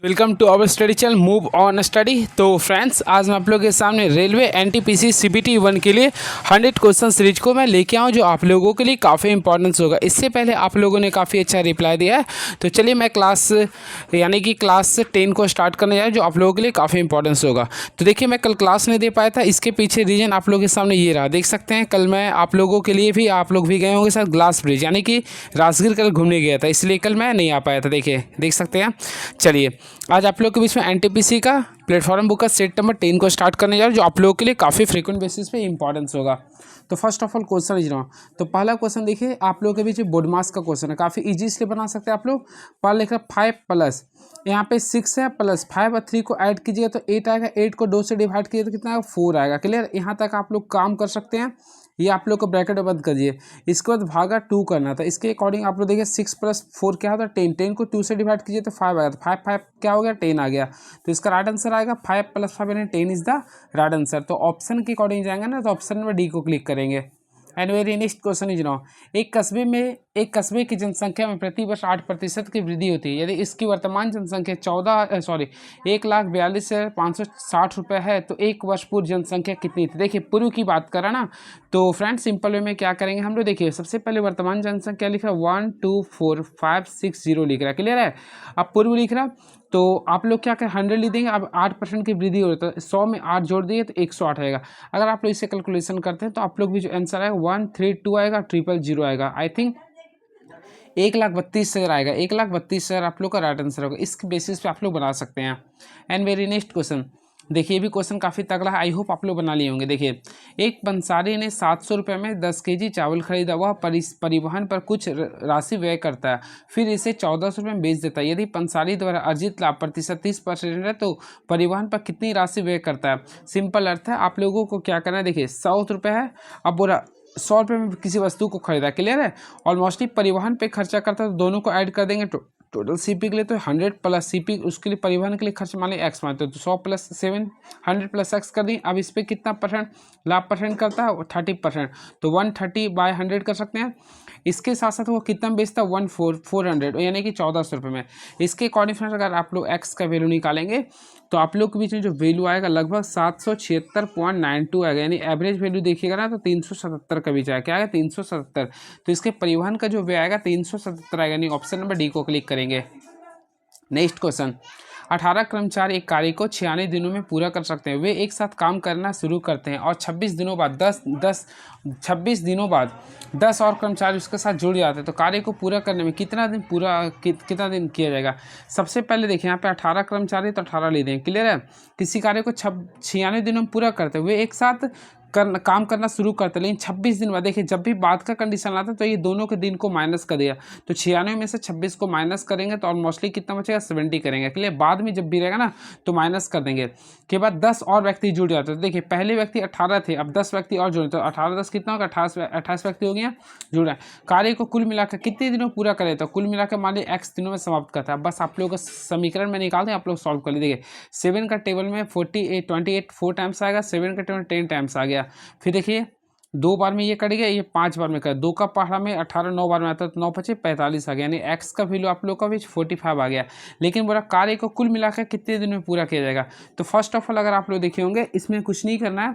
Welcome to our study channel move on study. तो friends, आज मैं आप लोगों के सामने रेलवे एनटीपीसी सीबीटी 1 के लिए 100 क्वेश्चन सीरीज को मैं लेके आऊँ जो आप लोगों के लिए काफ़ी इंपॉर्टेंस होगा। इससे पहले आप लोगों ने काफ़ी अच्छा रिप्लाई दिया है, तो चलिए मैं क्लास 10 को स्टार्ट करने जा रहा हूँ जो आप लोगों के लिए काफ़ी इंपॉर्टेंस होगा। तो देखिए, मैं कल क्लास नहीं दे पाया था, इसके पीछे रीज़न आप लोगों के सामने ये रहा। देख सकते हैं, कल मैं आप लोगों के लिए भी, आप लोग भी गए होंगे सर ग्लास ब्रिज, यानी कि राजगीर कल घूमने गया था, इसलिए कल मैं नहीं आ पाया था। देखिए, देख सकते हैं। चलिए, आज आप लोग के बीच में एनटीपीसी का प्लेटफॉर्म बुक का सेट नंबर 10 को स्टार्ट करने जा रहा हूँ जो आप लोगों के लिए काफ़ी फ्रीक्वेंट बेसिस पे इंपॉर्टेंस होगा। तो फर्स्ट ऑफ ऑल क्वेश्चन लिख रहा हूँ। तो पहला क्वेश्चन देखिए, आप लोगों के बीच में बोर्ड मास का क्वेश्चन है, काफ़ी इजी इसलिए बना सकते हैं आप लोग। पहला लिख रहा 5 प्लस यहाँ पे 6 है, प्लस 5 और 3 को ऐड कीजिएगा तो 8 आएगा, 8 को 2 से डिवाइड कीजिए तो कितना आएगा, 4 आएगा। क्लियर, यहाँ तक आप लोग काम कर सकते हैं। ये आप लोग को ब्रैकेट में बंद करिए। इसके बाद भागा 2 करना था, इसके अकॉर्डिंग आप लोग देखिए 6 प्लस 4 क्या होता है 10, 10 को 2 से डिवाइड कीजिए तो 5 आएगा, तो 5 5 क्या हो गया 10 आ गया। तो इसका राइट आंसर आएगा 5 प्लस 5 यानी 10 इज द राइट आंसर। तो ऑप्शन के अकॉर्डिंग जाएंगे ना, तो ऑप्शन में डी को क्लिक करेंगे। And very next question is now, एक कस्बे की जनसंख्या में प्रतिवर्ष 8% की वृद्धि होती है। यदि इसकी वर्तमान जनसंख्या 1,42,560 रुपये है तो एक वर्ष पूर्व जनसंख्या कितनी थी। देखिए, पूर्व की बात करा ना, तो फ्रेंड्स सिंपल वे में क्या करेंगे हम लोग। देखिए, सबसे पहले वर्तमान जनसंख्या लिखा 124,560 लिख रहा है। क्लियर है। अब पूर्व लिख रहा, तो आप लोग क्या करें 100 लिख देंगे। अब 8% की वृद्धि हो रही है तो 100 में 8 जोड़ दिए तो 108 आएगा। अगर आप लोग इसे कैलकुलेशन करते हैं तो आप लोग भी जो आंसर आएगा 132 आएगा, 000 आएगा। आई थिंक 1,32,000 आएगा, 1,32,000 आप लोग का राइट आंसर होगा। इस बेसिस पे आप लोग बना सकते हैं। एंड वेरी नेक्स्ट क्वेश्चन देखिए, ये भी क्वेश्चन काफ़ी तगड़ा है, आई होप आप लोग बना लिए होंगे। देखिए, एक पंसारी ने 700 रुपये में 10 केजी चावल खरीदा, वह परिवहन पर कुछ राशि व्यय करता है, फिर इसे 1400 रुपये में बेच देता है। यदि पंसारी द्वारा अर्जित लाभ प्रतिशत 30% है तो परिवहन पर कितनी राशि व्यय करता है। सिंपल अर्थ है, आप लोगों को क्या करना है। देखिए, 100 रुपये है, अब बोला 100 रुपये में किसी वस्तु को खरीदा। क्लियर है। और मोस्टली परिवहन पे खर्चा करता है तो दोनों को ऐड कर देंगे। टोटल सीपी के लिए तो 100 प्लस सीपी, उसके लिए परिवहन के लिए खर्च मान लिया एक्स मानते हो तो 100 प्लस 7 100 प्लस एक्स कर दी। अब इस पर कितना परसेंट लाभ परसेंट करता है 30%, तो 130/100 कर सकते हैं। इसके साथ साथ वो कितना बेचता है 400 यानी कि 1400 रुपये में। इसके अकॉर्डिंग फ्रेंड्स अगर आप लोग एक्स का वैल्यू निकालेंगे तो आप लोग के बीच में जो वैल्यू आएगा लगभग 776.92 आएगा, यानी एवरेज वैल्यू देखिएगा ना तो 377 का बीच आएगा। क्या आएगा 377। तो इसके परिवहन का जो व्यय आएगा 377 आएगा, यानी ऑप्शन नंबर डी को क्लिक करेंगे। नेक्स्ट क्वेश्चन, 18 कर्मचारी एक कार्य को 96 दिनों में पूरा कर सकते हैं। वे एक साथ काम करना शुरू करते हैं और 26 दिनों बाद 10 और कर्मचारी उसके साथ जुड़ जाते हैं, तो कार्य को पूरा करने में कितना दिन किया जाएगा। सबसे पहले देखिए, यहाँ पे 18 कर्मचारी तो 18 ले दें। क्लियर है। किसी कार्य को 96 दिनों में पूरा करते हैं, वे एक साथ काम करना शुरू करते हैं, लेकिन 26 दिन बाद देखिए जब भी बाद का कंडीशन आता है तो ये दोनों के दिन को माइनस कर दिया, तो 96 में से 26 को माइनस करेंगे तो ऑलमोस्टली कितना बचेगा 70 करेंगे। क्लियर। बाद में जब भी रहेगा ना तो माइनस कर देंगे। के बाद 10 और व्यक्ति जुड़ जाते हैं। तो देखिए, पहले व्यक्ति 18 थे, अब 10 व्यक्ति और जुड़े, तो 18 10 कितना होगा 28 व्यक्ति हो गया जुड़ा। कार्य को कुल मिलाकर कितने दिनों पूरा करे, तो कुल मिलाकर मान लीजिए एक्स दिनों में समाप्त करता है। बस आप लोगों का समीकरण में निकालते हैं, आप लोग सॉल्व कर लीजिए। 7 का टेबल में 28 4 टाइम्स आएगा, 7 का टेबल 10 टाइम्स आ गया। फिर देखिए 2 बार में ये कट गया, ये 5 बार में कट, 2 का पहाड़ा में 18 9 बार में आता है तो 9 पचे 45 आ गया, यानी एक्स का वैल्यू आप लोग का भी 45 आ गया। लेकिन बोला कार्य को कुल मिलाकर कितने दिन में पूरा किया जाएगा। तो फर्स्ट ऑफ ऑल अगर आप लोग देखे होंगे इसमें कुछ नहीं करना है,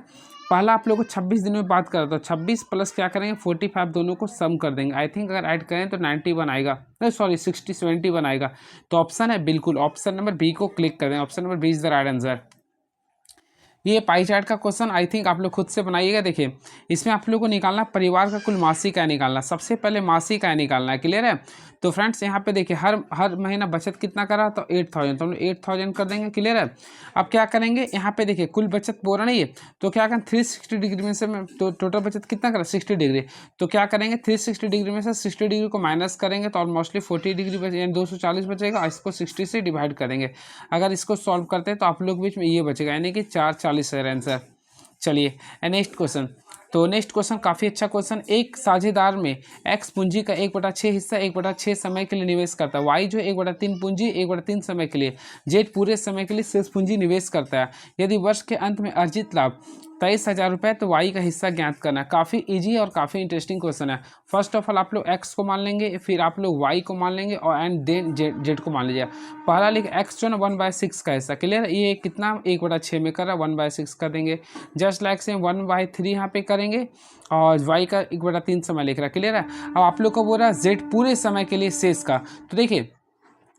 पहला आप लोग को 26 दिन में बात करा तो 26 प्लस क्या करेंगे 45 दोनों को सम कर देंगे। आई थिंक अगर ऐड करें तो 91 आएगा, नहीं सॉरी 71 आएगा। तो ऑप्शन है बिल्कुल ऑप्शन नंबर बी को क्लिक कर दें। Option number B is the right answer. ये पाई चार्ट का क्वेश्चन आई थिंक आप लोग खुद से बनाइएगा। देखिए, इसमें आप लोग को निकालना परिवार का कुल मासिक आय निकालना। सबसे पहले मासिक आय निकालना है। क्लियर है। तो फ्रेंड्स यहाँ पे देखिए हर महीना बचत कितना करा तो 8000, तो हम 8000 कर देंगे। क्लियर है। अब क्या करेंगे यहाँ पे देखिए कुल बचत बोल रहा नहीं है, तो क्या करें 360 डिग्री में से तो टोटल बचत कितना करा 60 डिग्री, तो क्या करेंगे 360 डिग्री में से 60 डिग्री को माइनस करेंगे तो ऑलमोस्टली 40 डिग्री बचे, यानी 240 बचेगा। इसको 60 से डिवाइड करेंगे। अगर इसको सॉल्व करते हैं तो आप लोग बीच में ये बचेगा, यानी कि 440 है आंसर। चलिए नेक्स्ट क्वेश्चन, तो नेक्स्ट क्वेश्चन काफ़ी अच्छा क्वेश्चन, एक साझेदार में एक्स पूंजी का 1/6 हिस्सा 1/6 समय के लिए निवेश करता है, वाई जो 1/3 पूंजी 1/3 समय के लिए, जेड पूरे समय के लिए शेष पूंजी निवेश करता है। यदि वर्ष के अंत में अर्जित लाभ 23,000 रुपये तो वाई का हिस्सा ज्ञात करना है। काफ़ी इजी और काफ़ी इंटरेस्टिंग क्वेश्चन है। फर्स्ट ऑफ ऑल आप लोग एक्स को मान लेंगे, फिर आप लोग वाई को मान लेंगे और एंड देन जेड को मान लीजिए। पहला लिख एक्स जो ना 1/6 का हिस्सा, क्लियर, ये कितना 1/6 में कर रहा है, 1/6 कर देंगे। जस्ट लाइक से 1/3 यहाँ पे करेंगे और वाई का 1/3 समय लिख रहा है, क्लियर है। अब आप लोग को बोल रहा है जेड पूरे समय के लिए शेष का, तो देखिए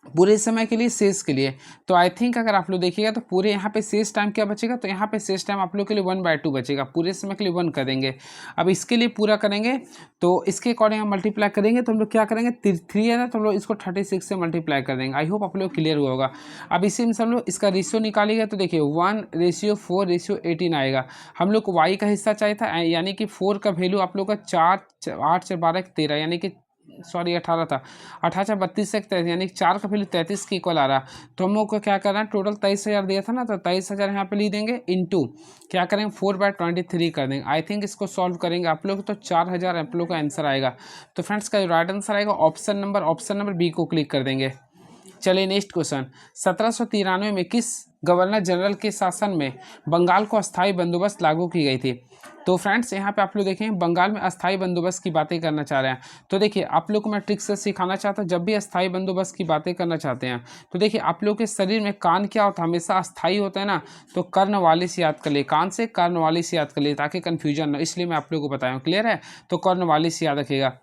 पूरे समय के लिए शेष के लिए, तो आई थिंक अगर आप लोग देखिएगा तो पूरे यहाँ पे शेष टाइम क्या बचेगा, तो यहाँ पे शेष टाइम आप लोग के लिए 1/2 बचेगा, पूरे समय के लिए 1 कर देंगे। अब इसके लिए पूरा करेंगे तो इसके अकॉर्डिंग हम मल्टीप्लाई करेंगे, तो हम लोग क्या करेंगे, 3 है ना, तो हम लोग इसको 36 से मल्टीप्लाई कर देंगे। आई होप आप लोग क्लियर हुआ होगा। अब इसी में से हम लोग इसका रेशियो निकालेंगे, तो देखिए 1:4:18 आएगा। हम लोग को वाई का हिस्सा चाहिए था, यानी कि 4 का वैल्यू आप लोग का 4, 8 से 12 13, यानी कि सॉरी 18 था, 18 32 से 33, यानी 4 का वैल्यू 33 के इक्वल आ रहा। तो हम लोग को क्या करना है, टोटल 23,000 दिया था ना, तो 23,000 यहाँ पे लिख देंगे, इंटू क्या करेंगे 4/23 कर देंगे। आई थिंक इसको सॉल्व करेंगे आप लोग तो 4,000 आप लोग का आंसर आएगा। तो फ्रेंड्स का जो राइट आंसर आएगा ऑप्शन नंबर बी को क्लिक कर देंगे। चलिए नेक्स्ट क्वेश्चन, 1793 में किस गवर्नर जनरल के शासन में बंगाल को अस्थायी बंदोबस्त लागू की गई थी। तो फ्रेंड्स यहाँ पे आप लोग देखें बंगाल में अस्थायी बंदोबस्त की बातें करना चाह रहे हैं, तो देखिए आप लोग को मैं ट्रिक से सिखाना चाहता हूँ, जब भी अस्थायी बंदोबस्त की बातें करना चाहते हैं तो देखिए आप लोग के शरीर में कान क्या होता है, हमेशा अस्थायी होता है ना, तो कर्नवालिस याद कर लिए, कान से कर्नवालिस याद कर लिए ताकि कन्फ्यूजन न हो, इसलिए मैं आप लोग को बताया हूँ, क्लियर है। तो कर्नवालिस याद रखिएगा।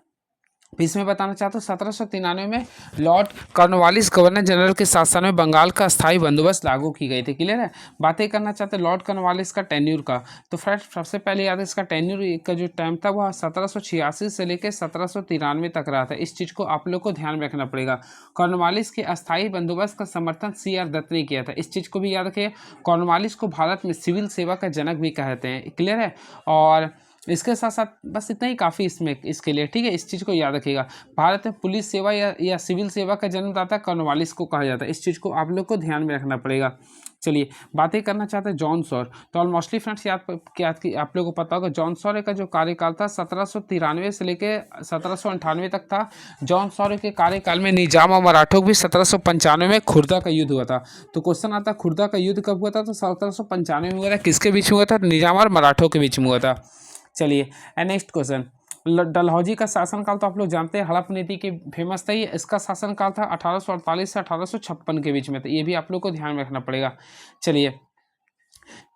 इसमें बताना चाहता हूँ 1793 में लॉर्ड कॉर्नवालिस गवर्नर जनरल के शासन में बंगाल का अस्थायी बंदोबस्त लागू की गई थी, क्लियर है। बातें करना चाहते हैं लॉर्ड कॉर्नवालिस का टेन्यूर का, तो फ्रेंड्स सबसे पहले याद है इसका टेन्यूर का जो टाइम था वह 1786 से लेकर 1793 तक रहा था। इस चीज़ को आप लोग को ध्यान में रखना पड़ेगा। कॉर्नवालिस के अस्थायी बंदोबस्त का समर्थन CR दत्त ने किया था, इस चीज़ को भी याद रखिए। कॉर्नवालिस को भारत में सिविल सेवा का जनक भी कहते हैं, क्लियर है। और इसके साथ साथ बस इतना ही काफ़ी इसमें इसके लिए, ठीक है, इस चीज़ को याद रखिएगा। भारत में पुलिस सेवा या सिविल सेवा का जन्मदाता कॉर्नवालिस को कहा जाता है, इस चीज़ को आप लोग को ध्यान में रखना पड़ेगा। चलिए बातें करना चाहते हैं जॉन सॉर, तो ऑलमोस्टली फ्रेंड्स आप लोगों को पता होगा जॉन सॉर का जो कार्यकाल था 1793 से लेकर 1798 तक था। जॉन सॉर के कार्यकाल में निजाम और मराठों के भी 1795 में खुर्दा का युद्ध हुआ था। तो क्वेश्चन आता है खुर्दा का युद्ध कब हुआ था, तो 1795 में हुआ था। किसके बीच में हुआ था, निजाम और मराठों के बीच में हुआ था। चलिए नेक्स्ट क्वेश्चन, डलहौजी का शासनकाल तो आप लोग जानते हैं, हड़प नीति की फेमस था ये। इसका शासनकाल था 1848 से 1856 के बीच में था, ये भी आप लोग को ध्यान में रखना पड़ेगा। चलिए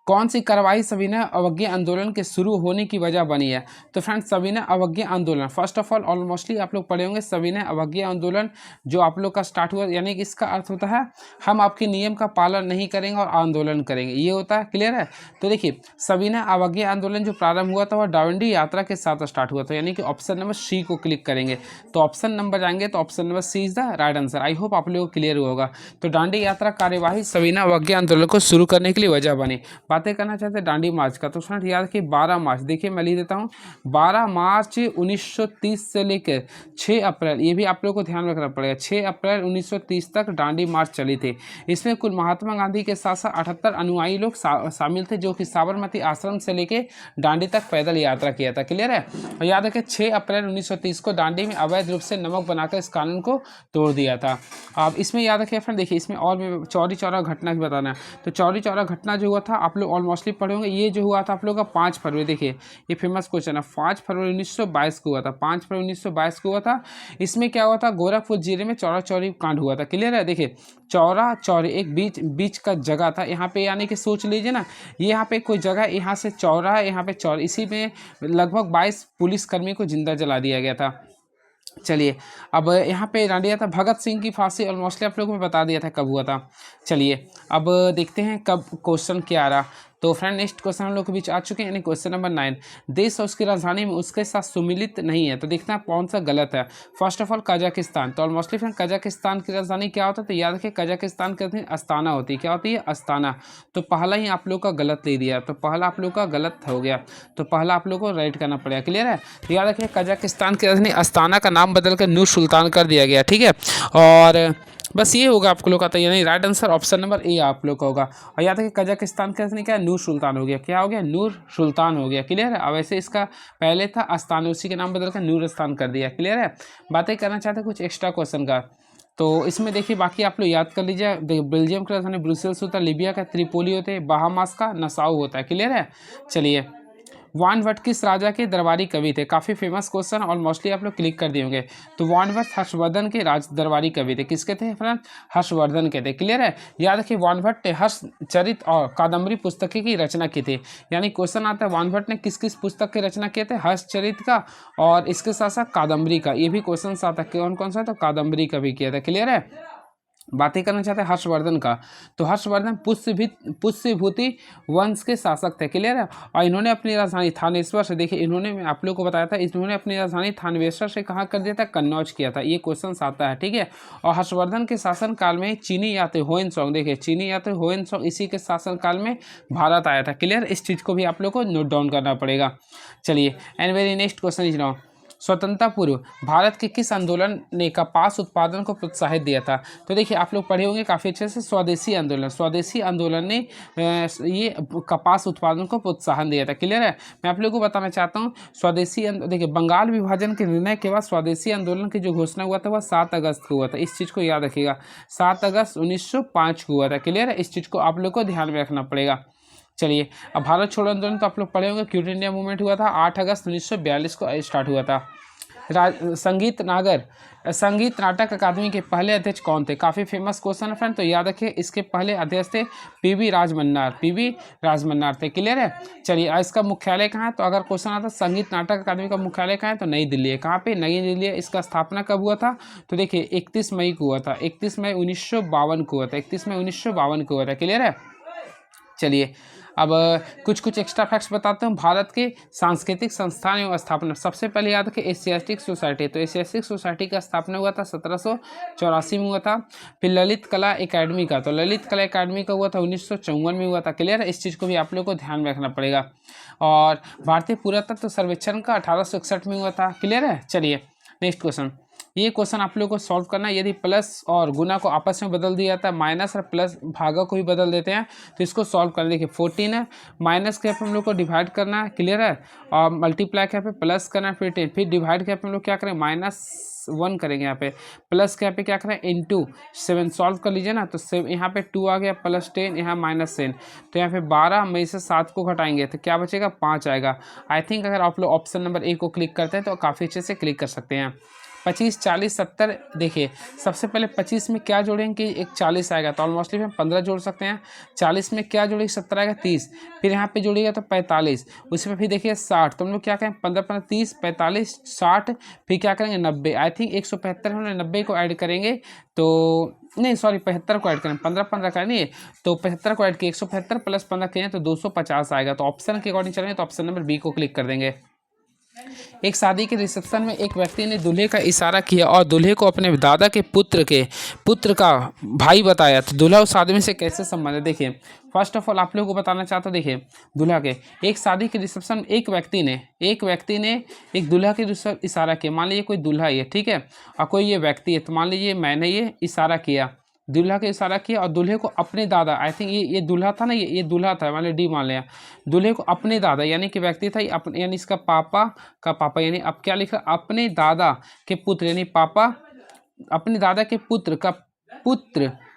कौन सी कार्रवाई सविनय अवज्ञा आंदोलन के शुरू होने की वजह बनी है, तो फ्रेंड्स सविनय अवज्ञा आंदोलन फर्स्ट ऑफ ऑल ऑलमोस्टली आप लोग पढ़े होंगे। सविनय अवज्ञा आंदोलन जो आप लोग का स्टार्ट हुआ, यानी कि इसका अर्थ होता है हम आपके नियम का पालन नहीं करेंगे और आंदोलन करेंगे, ये होता है, क्लियर है। तो देखिए सविनय अवज्ञा आंदोलन जो प्रारंभ हुआ था वह डांडी यात्रा के साथ स्टार्ट हुआ था, यानी कि ऑप्शन नंबर C को क्लिक करेंगे तो ऑप्शन नंबर जाएंगे, तो option number C is the right answer. I hope आप लोगों को क्लियर हुआ होगा। तो डांडी यात्रा कार्यवाही सविनय अवज्ञा आंदोलन को शुरू करने के लिए वजह बनी। बातें करना चाहते हैं दांडी मार्च का, तो फ्रेंड याद रखिए 12 मार्च, देखिए मैं लिख देता हूँ 12 मार्च 1930 से लेकर 6 अप्रैल, ये भी आप लोगों को ध्यान में रखना पड़ेगा, 6 अप्रैल 1930 तक दांडी मार्च चली थी। इसमें कुल महात्मा गांधी के साथ साथ 78 अनुयायी लोग शामिल थे, जो कि साबरमती आश्रम से लेकर दांडी तक पैदल यात्रा किया था, क्लियर है। और याद रखिए 6 अप्रैल 1930 को दांडी में अवैध रूप से नमक बनाकर इस कानून को तोड़ दिया था। अब इसमें याद रखिए फ्रेंड, देखिए इसमें और भी चौरी चौरा घटना भी बताना है। तो चौरी चौरा घटना जो हुआ था आप लोग ऑलमोस्टली पढ़े होंगे, ये जो हुआ था आप लोग का 5 फरवरी, देखिए ये फेमस क्वेश्चन है, 5 फरवरी 1922 को हुआ था, 5 फरवरी 1922 को हुआ था। इसमें क्या हुआ था, गोरखपुर जिले में चौरा चौरी कांड हुआ था, क्लियर है। देखिए चौरा चौरी एक बीच का जगह था यहाँ पे, यानी कि सोच लीजिए ना, ये यहाँ पे कोई जगह, यहाँ से चौरा है, यहाँ पे चौर, इसी में लगभग 22 पुलिसकर्मी को जिंदा जला दिया गया था। चलिए अब यहाँ पे डांडिया था भगत सिंह की फांसी, ऑलमोस्टली आप लोगों को बता दिया था कब हुआ था। चलिए अब देखते हैं कब क्वेश्चन क्या आ रहा। तो फ्रेंड नेक्स्ट क्वेश्चन हम लोग के बीच आ चुके हैं, यानी क्वेश्चन नंबर 9, देश और उसकी राजधानी में उसके साथ सुमिलित नहीं है, तो देखना कौन सा गलत है। फर्स्ट ऑफ ऑल कजाकिस्तान, तो ऑलमोस्टली फ्रेंड कजाकिस्तान की राजधानी क्या होता है, तो याद रखिए कजाकिस्तान की राजधानी अस्ताना होती है, क्या होती है, अस्ताना। तो पहला ही आप लोग का गलत ले दिया, तो पहला आप लोग का गलत हो गया, तो पहला आप लोग को राइट करना पड़ेगा, क्लियर है। तो याद रखिए कजाकिस्तान की राजधानी अस्ताना का नाम बदल कर नूर सुल्तान कर दिया गया, ठीक है। और बस ये होगा आप लोग का, तो यानी right answer option number A आप लोग का होगा। और याद है कि कजाकिस्तान का क्या है, नूर सुल्तान हो गया, क्या हो गया, नूर सुल्तान हो गया, क्लियर है। अब वैसे इसका पहले था अस्तान, उसी के नाम बदल कर नूरस्तान कर दिया, क्लियर है। बातें करना चाहते हैं कुछ एक्स्ट्रा क्वेश्चन का, तो इसमें देखिए बाकी आप लोग याद कर लीजिए। बेल्जियम का राजधानी ब्रुसेल्स होता है, लीबिया का त्रिपोली होते हैं, बहामास का नसाउ होता है, क्लियर है। चलिए, वानवट किस राजा के दरबारी कवि थे, काफ़ी फेमस क्वेश्चन और मोस्टली आप लोग क्लिक कर दिए होंगे। तो वानवट हर्षवर्धन के दरबारी कवि थे, किसके थे फ्रेंड, हर्षवर्धन के थे, क्लियर है। याद रखिए वानवट ने हर्षचरित और कादम्बरी पुस्तकें की रचना की थी, यानी क्वेश्चन आता है वानवट ने किस किस पुस्तक की रचना किए थे, हर्षचरित का और इसके साथ साथ कादम्बरी का, ये भी क्वेश्चन आता है कौन कौन सा, तो कादम्बरी का भी किया था, क्लियर है। बातें करना चाहते हैं हर्षवर्धन का, तो हर्षवर्धन पुष्यभूति वंश के शासक थे, क्लियर है। और इन्होंने अपनी राजधानी थानेश्वर से, देखिए इन्होंने, मैं आप लोग को बताया था, इन्होंने अपनी राजधानी थानेश्वर से कहाँ कर दिया था, कन्नौज किया था, ये क्वेश्चन आता है, ठीक है। और हर्षवर्धन के शासन काल में चीनी यात्री होएनसोंग, देखिए चीनी यात्री होएनसोंग इसी के शासन काल में भारत आया था, क्लियर। इस चीज़ को भी आप लोग को नोट डाउन करना पड़ेगा। चलिए, and very next question is now, स्वतंत्रता पूर्व भारत के किस आंदोलन ने कपास उत्पादन को प्रोत्साहित दिया था, तो देखिए आप लोग पढ़े होंगे काफ़ी अच्छे से, स्वदेशी आंदोलन, स्वदेशी आंदोलन ने ये कपास उत्पादन को प्रोत्साहन दिया था, क्लियर है। मैं आप लोग को बताना चाहता हूँ स्वदेशी, देखिए बंगाल विभाजन के निर्णय के बाद स्वदेशी आंदोलन की जो घोषणा हुआ था वह 7 अगस्त को हुआ था, इस चीज़ को याद रखिएगा, 7 अगस्त 1905 को हुआ था, क्लियर है। इस चीज़ को आप लोग को ध्यान में रखना पड़ेगा। चलिए, अब भारत छोड़ो आंदोलन तो आप लोग पढ़े होंगे, क्विट इंडिया मूवमेंट हुआ था 8 अगस्त 1942 को स्टार्ट हुआ था। संगीत नाटक अकादमी के पहले अध्यक्ष कौन थे, काफ़ी फेमस क्वेश्चन है फ्रेंड, तो याद रखिए इसके पहले अध्यक्ष थे पीवी राजमन्नार थे, क्लियर है। चलिए, इसका मुख्यालय कहाँ है, तो अगर क्वेश्चन आता है संगीत नाटक अकादमी का मुख्यालय कहाँ है, तो नई दिल्ली है, कहाँ पे, नई दिल्ली है। इसका स्थापना कब हुआ था, तो देखिए 31 मई को हुआ था, 31 मई 1952 को हुआ था, 31 मई 1952 को हुआ था, क्लियर है। चलिए, अब कुछ एक्स्ट्रा फैक्ट्स बताते हूँ। भारत के सांस्कृतिक संस्थान एवं स्थापना, सबसे पहले याद रखिए एशियाटिक सोसाइटी, तो एशियाटिक सोसाइटी का स्थापना हुआ था 1784 में हुआ था। फिर ललित कला एकेडमी का, तो ललित कला एकेडमी का हुआ था 1954 में हुआ था, क्लियर है। इस चीज़ को भी आप लोग को ध्यान में रखना पड़ेगा। और भारतीय पुरातत्व सर्वेक्षण का 1861 में हुआ था, क्लियर है। चलिए, नेक्स्ट क्वेश्चन, ये क्वेश्चन आप लोग को सॉल्व करना है। यदि प्लस और गुना को आपस में बदल दिया जाता है, माइनस और प्लस भागा को भी बदल देते हैं, तो इसको सॉल्व करना। देखिए 14 है, माइनस के यहाँ पे हम लोग को डिवाइड करना है, क्लियर है। और मल्टीप्लाई के यहाँ पे प्लस करना है, फिर 10, फिर डिवाइड के यहाँ पे हम लोग क्या करें, -1 करेंगे यहाँ पे, प्लस के यहाँ पे क्या करें, इंटू 7 सॉल्व कर लीजिए ना, तो यहाँ पे 2 आ गया, +10 यहाँ -10, तो यहाँ पे 12 में से 7 को घटाएंगे तो क्या बचेगा, 5 आएगा। आई थिंक अगर आप लोग ऑप्शन नंबर ए को क्लिक करते हैं तो काफ़ी अच्छे से क्लिक कर सकते हैं। 25, 40, 70, देखिए सबसे पहले 25 में क्या जोड़ेंगे कि एक 40 आएगा, तो ऑलमोस्टली हम 15 जोड़ सकते हैं। 40 में क्या जोड़ेंगे, 70 आएगा, 30, फिर यहाँ पे जोड़िएगा तो 45, उसमें फिर देखिए 60, तो हम लोग क्या करें, 15, 15, 30, 45, 60, फिर क्या करेंगे 90। आई थिंक 175 हम 90 को ऐड करेंगे तो नहीं, सॉरी 75 को ऐड करें, 15, 15 का नहीं, तो 75 को ऐड किए, 175 + 15 किए तो 250 आएगा। तो ऑप्शन के अकॉर्डिंग चलेंगे तो ऑप्शन नंबर बी को क्लिक कर देंगे। एक शादी के रिसेप्शन में एक व्यक्ति ने दूल्हे का इशारा किया और दूल्हे को अपने दादा के पुत्र का भाई बताया, तो दूल्हा उस आदमी से कैसे संबंध है। देखिए फर्स्ट ऑफ ऑल आप लोगों को बताना चाहता हूँ, देखिए दूल्हा के एक शादी के रिसेप्शन में एक व्यक्ति ने एक दूल्हा के इशारा किया। मान लीजिए कोई दूल्हा है, ठीक है, और कोई ये व्यक्ति है, तो मान लीजिए मैंने ये इशारा किया, दूल्हा के इशारा किया और दूल्हे को अपने दादा, आई थिंक ये दूल्हा था ना, ये दूल्हा था, मान लिया डी मान लिया, दूल्हे को अपने दादा यानी कि व्यक्ति था अपने, यानी इसका पापा का पापा, यानी अब क्या लिखा, अपने दादा के पुत्र, यानी पापा अपने दादा के पुत्र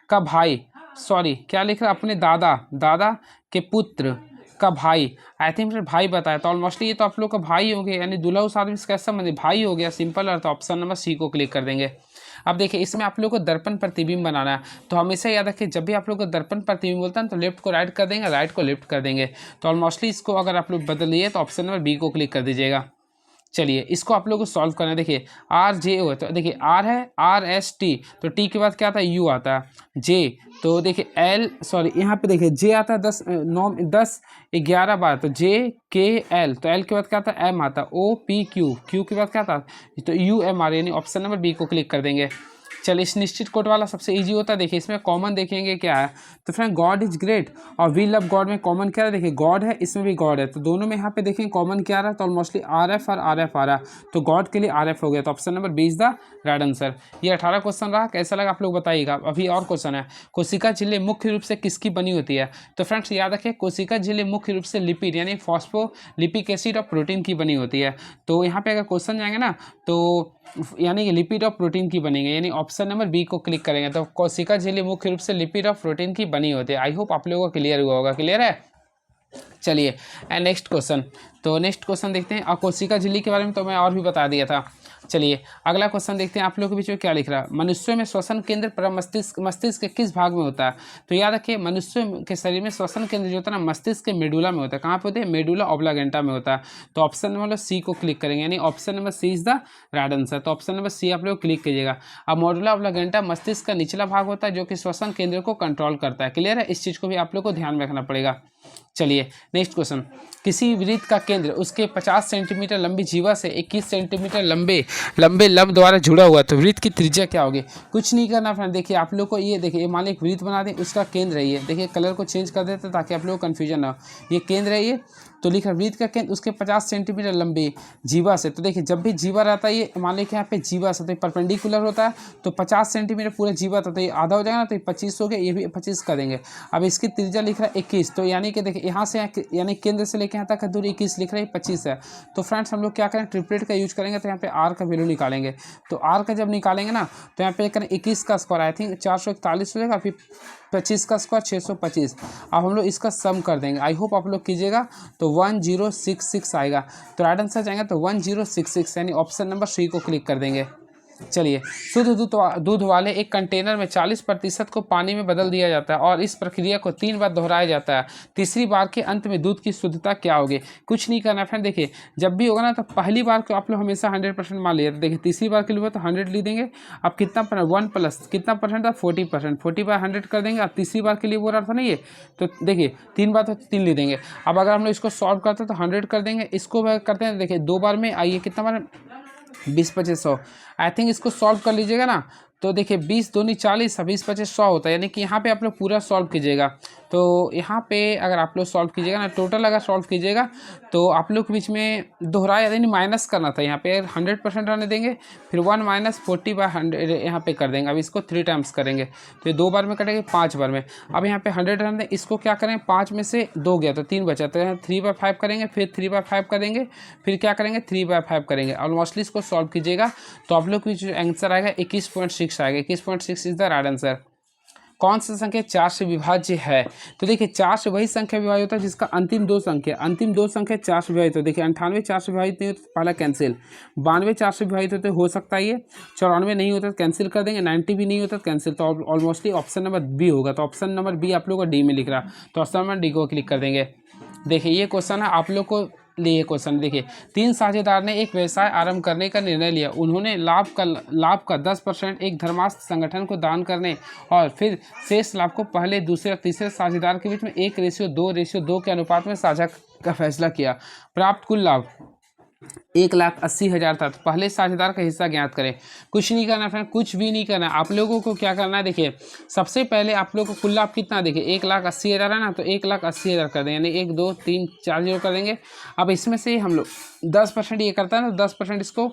का भाई, सॉरी क्या लिख रहा है, अपने दादा के पुत्र का भाई, आई थिंक भाई बताया, तो ऑलमोस्टली ये तो आप लोग का भाई हो गया, यानी दूल्हा उस आदमी से कैसा मतलब भाई हो गया, सिंपल अर्थ। ऑप्शन नंबर सी को क्लिक कर देंगे। अब देखिए इसमें आप लोग को दर्पण प्रतिबिंब बनाना है, तो हमेशा याद रखिए जब भी आप लोग को दर्पण प्रतिबिंब बोलता है तो लेफ्ट को राइट कर देंगे, राइट को लेफ्ट कर देंगे। तो ऑलमोस्टली इसको अगर आप लोग बदल लिए तो ऑप्शन नंबर बी को क्लिक कर दीजिएगा। चलिए इसको आप लोग को सॉल्व करना है। देखिए RJO, तो देखिए R है, RST, तो T के बाद क्या आता है, U आता है, J, तो देखिए L, सॉरी यहाँ पे देखिए J आता है 10, 9, 10, 11 बार, तो JKL, तो L के बाद क्या आता है, M आता है, OPQ, Q के बाद क्या आता है, तो UMR, यानी ऑप्शन नंबर बी को क्लिक कर देंगे। चलिए इस निश्चित कोट वाला सबसे इजी होता है। देखिए इसमें कॉमन देखेंगे क्या है, तो फ्रेंड गॉड इज ग्रेट और वी लव गॉड में कॉमन क्या है, देखिए गॉड है, इसमें भी गॉड है, तो दोनों में यहाँ पे देखेंगे कॉमन क्या आ रहा है, तो ऑलमोस्टली आर एफ और आर एफ आ रहा है, तो गॉड के लिए आर एफ हो गया, तो option number B is the right answer. ये 18 क्वेश्चन रहा, कैसा लगा आप लोग बताइएगा। अभी और क्वेश्चन है, कोशिका झिल्ली मुख्य रूप से किसकी बनी होती है, तो फ्रेंड्स याद रखिए कोशिका झिल्ली मुख्य रूप से लिपिड यानी फॉस्फोलिपिक एसिड और प्रोटीन की बनी होती है। तो यहाँ पे अगर क्वेश्चन जाएंगे ना तो यानी कि लिपिड और प्रोटीन की बनेंगे, यानी ऑप्शन नंबर बी को क्लिक करेंगे तो कोशिका झिल्ली मुख्य रूप से लिपिड और प्रोटीन की बनी होती है। आई होप आप लोगों को क्लियर हुआ होगा। क्लियर है, चलिए एंड नेक्स्ट क्वेश्चन। तो नेक्स्ट क्वेश्चन देखते हैं, और कोशिका झिल्ली के बारे में तो मैं और भी बता दिया था। चलिए अगला क्वेश्चन देखते हैं, आप लोगों के बीच में क्या लिख रहा है, मनुष्यों में श्वसन केंद्र पर मस्तिष्क के किस भाग में होता है, तो याद रखिए मनुष्यों के शरीर में श्वसन केंद्र जो होता है ना मस्तिष्क के मेडुला में होता है। कहाँ पे होता है, मेडुला ऑब्लागेंटा में होता है। तो ऑप्शन नंबर सी को क्लिक करेंगे, यानी option number C is the right answer. तो ऑप्शन नंबर सी आप लोग क्लिक कीजिएगा। अब मेडुला ऑब्लागेंटा मस्तिष्क का निचला भाग होता है जो कि श्वसन केंद्र को कंट्रोल करता है। क्लियर है, इस चीज़ को भी आप लोग को ध्यान में रखना पड़ेगा। चलिए नेक्स्ट क्वेश्चन, किसी वृत्त का केंद्र उसके 50 सेंटीमीटर लंबी जीवा से 21 सेंटीमीटर लंबे लब द्वारा जुड़ा हुआ, तो वृत्त की त्रिज्या क्या होगी। कुछ नहीं करना फ्रेंड, देखिए आप लोग को ये देखिए मान लीजिए एक वृत्त बना दें, उसका केंद्र है ये, देखिए कलर को चेंज कर देते ताकि आप लोग को कन्फ्यूजन ना हो। ये केंद्र है ये, तो लिखा वृत्त का केंद्र उसके 50 सेंटीमीटर लंबी जीवा से। तो देखिए जब भी जीवा रहता है ये मान लीजिए यहाँ पे जीवा से तो परपेंडिकुलर होता है, तो 50 सेंटीमीटर पूरा जीवा था, तो ये आधा हो जाएगा ना, तो ये 25 हो गया, ये भी 25 कर देंगे। अब इसकी त्रिज्या लिख रहा है 21, तो यानी कि देखिए यहाँ से यानी केंद्र से लेकर यहाँ तक का दूरी 21 लिख रहा है, 25 है। तो फ्रेंड्स हम लोग क्या करें, ट्रिपलेट का यूज करेंगे, तो यहाँ पे आर का वैल्यू निकालेंगे। तो आर का जब निकालेंगे ना तो यहाँ पे करें 21 का स्क्वायर आई थिंक 441 हो जाएगा, फिर 25 का स्क्वायर 625। अब हम लोग इसका सम कर देंगे, आई होप आप लोग कीजिएगा, तो 1066 आएगा। तो राइट आंसर जाएंगे तो 1066 यानी ऑप्शन नंबर सी को क्लिक कर देंगे। चलिए शुद्ध दूध वाले एक कंटेनर में 40% को पानी में बदल दिया जाता है और इस प्रक्रिया को 3 बार दोहराया जाता है। तीसरी बार के अंत में दूध की शुद्धता क्या होगी। कुछ नहीं करना फ्रेंड, देखिए जब भी होगा ना तो पहली बार को आप लोग हमेशा 100% मान लिया, तो देखिए तीसरी बार के लिए तो 100 ले देंगे। अब कितना 1 प्लस कितना परसेंट था 40%, 40 बाय 100 कर देंगे। अब तीसरी बार के लिए बोल रहा था ना ये, तो देखिए 3 बार तो 3 ले देंगे। अब अगर हम लोग इसको सॉल्व करते हैं तो 100 कर देंगे, इसको करते हैं देखिए 2 बार में आइए कितना बार 20-25-100। आई थिंक इसको सॉल्व कर लीजिएगा ना, तो देखिए 20 दूनी 40, 20-25-100 होता है, यानी कि यहाँ पे आप लोग पूरा सॉल्व कीजिएगा। तो यहाँ पे अगर आप लोग सॉल्व कीजिएगा ना, टोटल अगर सॉल्व कीजिएगा तो आप लोग के बीच में दोहराया यानी माइनस करना था। यहाँ पे 100% रहने देंगे, फिर 1 - 40 बाय 100 यहाँ पे कर देंगे। अब इसको 3 टाइम्स करेंगे, तो ये 2 बार में कटेंगे, 5 बार में। अब यहाँ पे 100 रहने दें, इसको क्या करें 5 में से 2 गया तो 3 बचा, तो यहाँ 3/5 करेंगे, फिर 3/5 करेंगे, फिर क्या करेंगे 3/5 करेंगे। ऑलमोस्टली इसको सॉल्व कीजिएगा तो आप लोग की जो आंसर आएगा 21.6 आएगा। 21.6 इज द राइट आंसर। कौन सा संख्या 4 से विभाज्य है, तो देखिए 4 से वही संख्या विभाज्य होता है जिसका अंतिम दो संख्या 4 से विभाजित हो। देखिए 98 4 से विभाजित नहीं होता तो पहला कैंसिल, 92 4 से विभाजित होते हो सकता है ये, 94 नहीं होता तो कैंसिल कर देंगे, 90 भी नहीं होता तो कैंसिल। तो ऑलमोस्टली ऑप्शन नंबर बी होगा, तो ऑप्शन नंबर बी आप लोग को डी में लिख रहा, तो ऑप्शन नंबर डी को क्लिक कर देंगे। देखिए ये क्वेश्चन है आप लोग को लिए क्वेश्चन, देखिए 3 साझेदार ने एक व्यवसाय आरंभ करने का निर्णय लिया। उन्होंने लाभ का 10% एक धर्मार्थ संगठन को दान करने और फिर शेष लाभ को पहले, दूसरे और तीसरे साझेदार के बीच में 1:2 के अनुपात में साझा का फैसला किया। प्राप्त कुल लाभ 1,80,000 था। तो पहले साझेदार का हिस्सा ज्ञात करें। कुछ नहीं करना फ्रेंड, कुछ भी नहीं करना। आप लोगों को क्या करना है, देखिए सबसे पहले आप लोगों को कुल लाभ कितना, देखिए 1,80,000 है ना, तो 1,80,000 कर देंगे, यानी 1 2 3 4 0 कर देंगे। अब इसमें से हम लोग 10% ये करता है ना, 10% इसको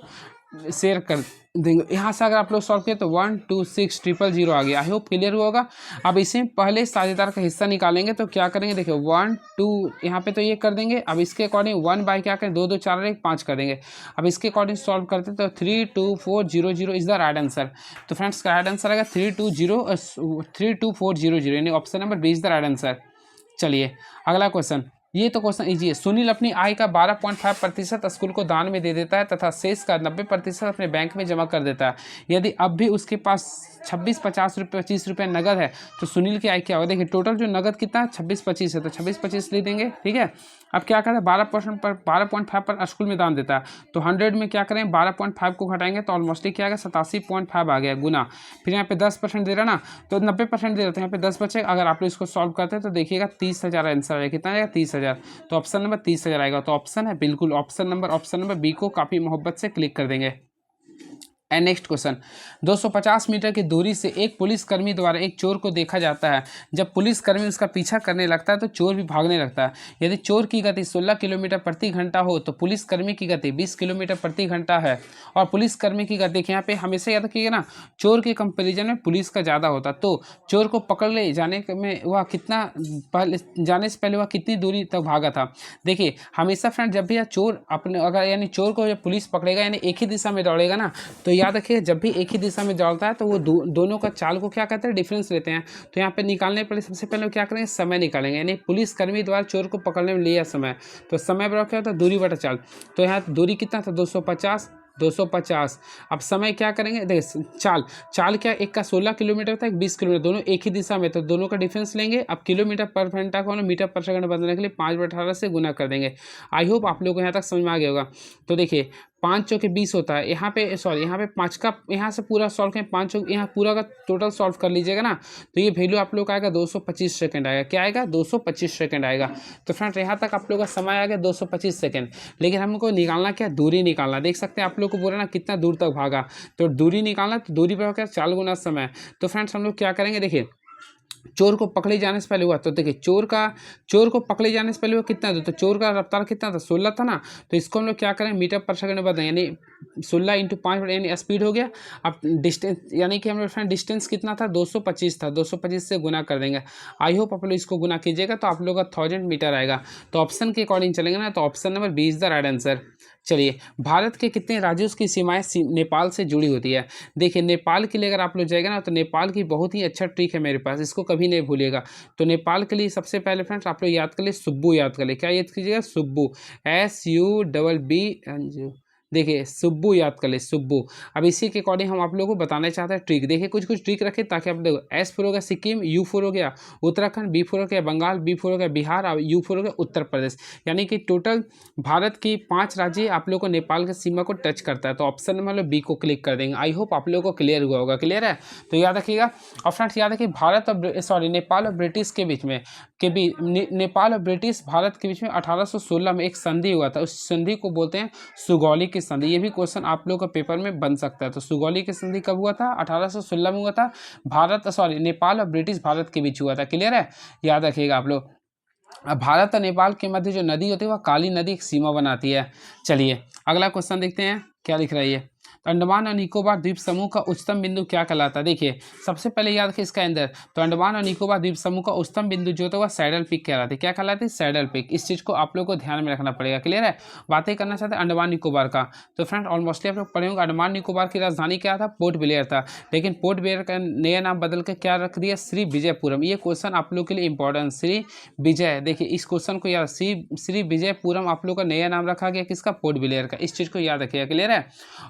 शेयर कर देंगे। यहाँ से अगर आप लोग सॉल्व किए तो 126,000 आ गया। आई होप क्लियर हुआ होगा। अब इसे पहले साझेदार का हिस्सा निकालेंगे तो क्या करेंगे, देखिए 1 2 यहाँ पे तो ये कर देंगे। अब इसके अकॉर्डिंग 1 बाय क्या करें 2 2 4 1 5 कर देंगे। अब इसके अकॉर्डिंग सॉल्व करते तो 32400 इज द राइट आंसर। तो फ्रेंड्स का राइट आंसर आएगा 32400, यानी option number B is the right answer. चलिए अगला क्वेश्चन, ये तो क्वेश्चन इजी है। सुनील अपनी आय का 12.5% स्कूल को दान में दे देता है तथा शेष का 90% अपने बैंक में जमा कर देता है। यदि अब भी उसके पास 26 50 रुपये 25 रुपये नगद है तो सुनील की आय क्या होगा। देखिए टोटल जो नगद कितना है 26 25 है, तो 26 25 ले देंगे, ठीक है। अब क्या करते हैं 12% पर 12.5 पर स्कूल में दान देता है, तो 100 में क्या करें 12.5 को घटाएंगे तो ऑलमोस्टली क्या आ गया 87.5 आ गया गुना। फिर यहाँ पे 10% दे रहा ना, तो 90% दे रहा था, यहाँ पे 10 बचे। अगर आप लोग इसको सॉल्व करते हैं तो देखिएगा 30,000 आंसर आएगा। कितना आएगा 30,000, तो ऑप्शन नंबर 30,000 आएगा। तो ऑप्शन है बिल्कुल ऑप्शन नंबर बी को काफ़ी मोहब्बत से क्लिक कर देंगे। एंड नेक्स्ट क्वेश्चन, 250 मीटर की दूरी से एक पुलिसकर्मी द्वारा एक चोर को देखा जाता है। जब पुलिसकर्मी उसका पीछा करने लगता है तो चोर भी भागने लगता है। यदि चोर की गति 16 किलोमीटर प्रति घंटा हो तो पुलिसकर्मी की गति 20 किलोमीटर प्रति घंटा है। और पुलिसकर्मी की गति यहाँ पे हमेशा याद रखिएगा ना, चोर के कंपेरिजन में पुलिस का ज़्यादा होता, तो चोर को पकड़ ले जाने में वह कितना पहले जाने से पहले वह कितनी दूरी तक भागा था। देखिए हमेशा फ्रेंड जब भी यह चोर अपने अगर यानी चोर को जब पुलिस पकड़ेगा यानी एक ही दिशा में दौड़ेगा ना, तो याद रखिए जब भी एक ही दिशा में दौड़ता है तो वो दोनों का चाल को क्या कहते हैं, डिफरेंस लेते हैं। तो यहाँ पे निकालने पहले सबसे पहले वो क्या करेंगे, समय निकालेंगे, यानी पुलिसकर्मी द्वारा चोर को पकड़ने में लिया समय, तो समय बराबर क्या होता है, दूरी बटा चाल। तो यहाँ दूरी कितना था, 250। अब समय क्या करेंगे, देखिए चाल क्या, एक का 16 किलोमीटर था, एक 20 किलोमीटर, दोनों एक ही दिशा में, तो दोनों का डिफरेंस लेंगे। अब किलोमीटर पर घंटा को मीटर पर सेकंड बदलने के लिए 5/18 से गुना कर देंगे। आई होप आप लोगों को यहाँ तक समझ में आ गया होगा। तो देखिए 5 चौके 20 होता है, यहाँ पे सॉरी यहाँ पे 5 का यहाँ से पूरा सॉल्व करें, 5 चौक यहाँ पूरा का टोटल सॉल्व कर लीजिएगा ना, तो ये वैल्यू आप लोग का आएगा 225 सेकंड आएगा। क्या आएगा, 225 सेकंड आएगा। तो फ्रेंड्स यहाँ तक आप लोग का समय आ गया 225 सेकंड। लेकिन हमको निकालना क्या, दूरी निकालना। देख सकते हैं आप लोग को बोला ना कितना दूर तक भागा, तो दूरी निकालना, तो दूरी पर क्या, 4 गुना समय। तो फ्रेंड्स हम लोग क्या करेंगे, देखिए चोर को पकड़े जाने से पहले हुआ, तो देखिए चोर को पकड़े जाने से पहले हुआ कितना था, तो चोर का रफ्तार कितना था, 16 था ना, तो इसको हम लोग क्या करें, मीटर पर सेकंड बदलें, यानी 16 × 5 यानी स्पीड हो गया। अब डिस्टेंस यानी कि हम लोग फ्रेंड डिस्टेंस कितना था, 225 था, 225 से गुना कर देंगे। आई होप आप लोग इसको गुना कीजिएगा तो आप लोग का 1000 मीटर आएगा। तो ऑप्शन के अकॉर्डिंग चलेंगे ना, तो option number B is the right answer. चलिए भारत के कितने राज्यों की सीमाएं नेपाल से जुड़ी होती है। देखिए नेपाल के लिए अगर आप लोग जाएगा ना, तो नेपाल की बहुत ही अच्छा ट्रिक है मेरे पास, इसको कभी नहीं भूलिएगा। तो नेपाल के लिए सबसे पहले फ्रेंड्स आप लोग याद कर लिए, सुब्बू याद कर लिए। क्या याद कीजिएगा, सुब्बू, SUBB। देखिए सुब्बू याद कर ले, सुब्बू। अब इसी के अकॉर्डिंग हम आप लोगों को बताना चाहते हैं ट्रिक। देखिए कुछ ट्रिक रखें ताकि आप देखो, S फोर हो गया सिक्किम, U फोर हो गया उत्तराखंड, B फोर हो गया बंगाल, B फोर हो गया बिहार और U फोर हो गया उत्तर प्रदेश। यानी कि टोटल भारत की 5 राज्य आप लोग को नेपाल की सीमा को टच करता है। तो ऑप्शन नंबर मतलब B को क्लिक कर देंगे। आई होप आप लोगों को क्लियर हुआ होगा। क्लियर है, तो याद रखिएगा। और फ्रेंड्स याद रखिए भारत और नेपाल और ब्रिटिश के बीच में नेपाल और ब्रिटिश भारत के बीच में 1816 में एक संधि हुआ था। उस संधि को बोलते हैं सुगौली की संधि। ये भी क्वेश्चन आप लोगों का पेपर में बन सकता है। तो सुगौली की संधि कब हुआ था, 1816 में हुआ था। नेपाल और ब्रिटिश भारत के बीच हुआ था। क्लियर है, याद रखिएगा आप लोग। अब भारत और नेपाल के मध्य जो नदी होती है वह काली नदी एक सीमा बनाती है। चलिए अगला क्वेश्चन देखते हैं क्या लिख रही है। तो अंडमान और निकोबार द्वीप समूह का उच्चतम बिंदु क्या कहलाता है। देखिए सबसे पहले याद रखिए इसका अंदर, तो अंडमान और निकोबार द्वीप समूह का उच्चतम बिंदु जो होता है वह सैडल पीक कहलाती है। क्या कहलाती है, सैडल पीक। इस चीज़ को आप लोग को ध्यान में रखना पड़ेगा। क्लियर है, बातें करना चाहते हैं अंडमान निकोबार का। तो फ्रेंड ऑलमोस्टली आप लोग पढ़े होंगे, अंडमान निकोबार की राजधानी क्या था, पोर्ट ब्लेयर था। लेकिन पोर्ट ब्लेयर का नया नाम बदल के क्या रख दिया, श्री विजयपुरम। ये क्वेश्चन आप लोग के लिए इंपॉर्टेंट, श्री विजय। देखिए इस क्वेश्चन को याद, श्री विजयपुरम आप लोग का नया नाम रखा गया किसका, पोर्ट ब्लेयर का। इस चीज़ को याद रखिएगा। क्लियर है,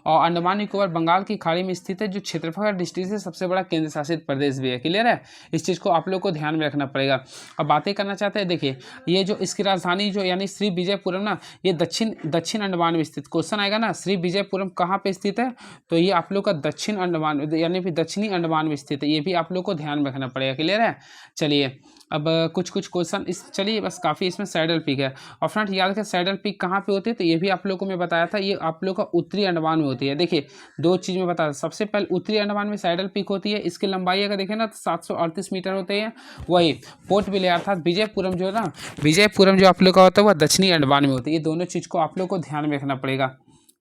और अंडमान निकोबार बंगाल की खाड़ी में स्थित है, जो क्षेत्रफल का दृष्टि से सबसे बड़ा केंद्र शासित प्रदेश भी है। क्लियर है, इस चीज़ को आप लोग को ध्यान में रखना पड़ेगा। अब बातें करना चाहते हैं, देखिए ये जो इसकी राजधानी जो यानी श्री विजयपुरम ना, ये दक्षिण अंडमान में स्थित। क्वेश्चन आएगा ना श्री विजयपुरम कहाँ पे स्थित है, तो ये आप लोग का दक्षिण अंडमान यानी फिर दक्षिणी अंडमान में स्थित है। ये भी आप लोग को ध्यान में रखना पड़ेगा। क्लियर है, चलिए अब कुछ क्वेश्चन इस, चलिए बस काफ़ी इसमें सैडल पीक है। और फ्रेंड याद रखें सैडल पीक कहाँ पे होती है, तो ये भी आप लोग को मैं बताया था, ये आप लोग का उत्तरी अंडमान में होती है। देखिए दो चीज़ में बताया, सबसे पहले उत्तरी अंडमान में सैडल पीक होती है, इसकी लंबाई अगर देखें ना तो 738 मीटर होते हैं। वही पोर्ट ब्लेयर अर्थात विजयपुरम जो है ना, विजयपुरम जो आप लोग का होता है वह दक्षिणी अंडमान में होती है। ये दोनों चीज़ को आप लोग को ध्यान में रखना पड़ेगा।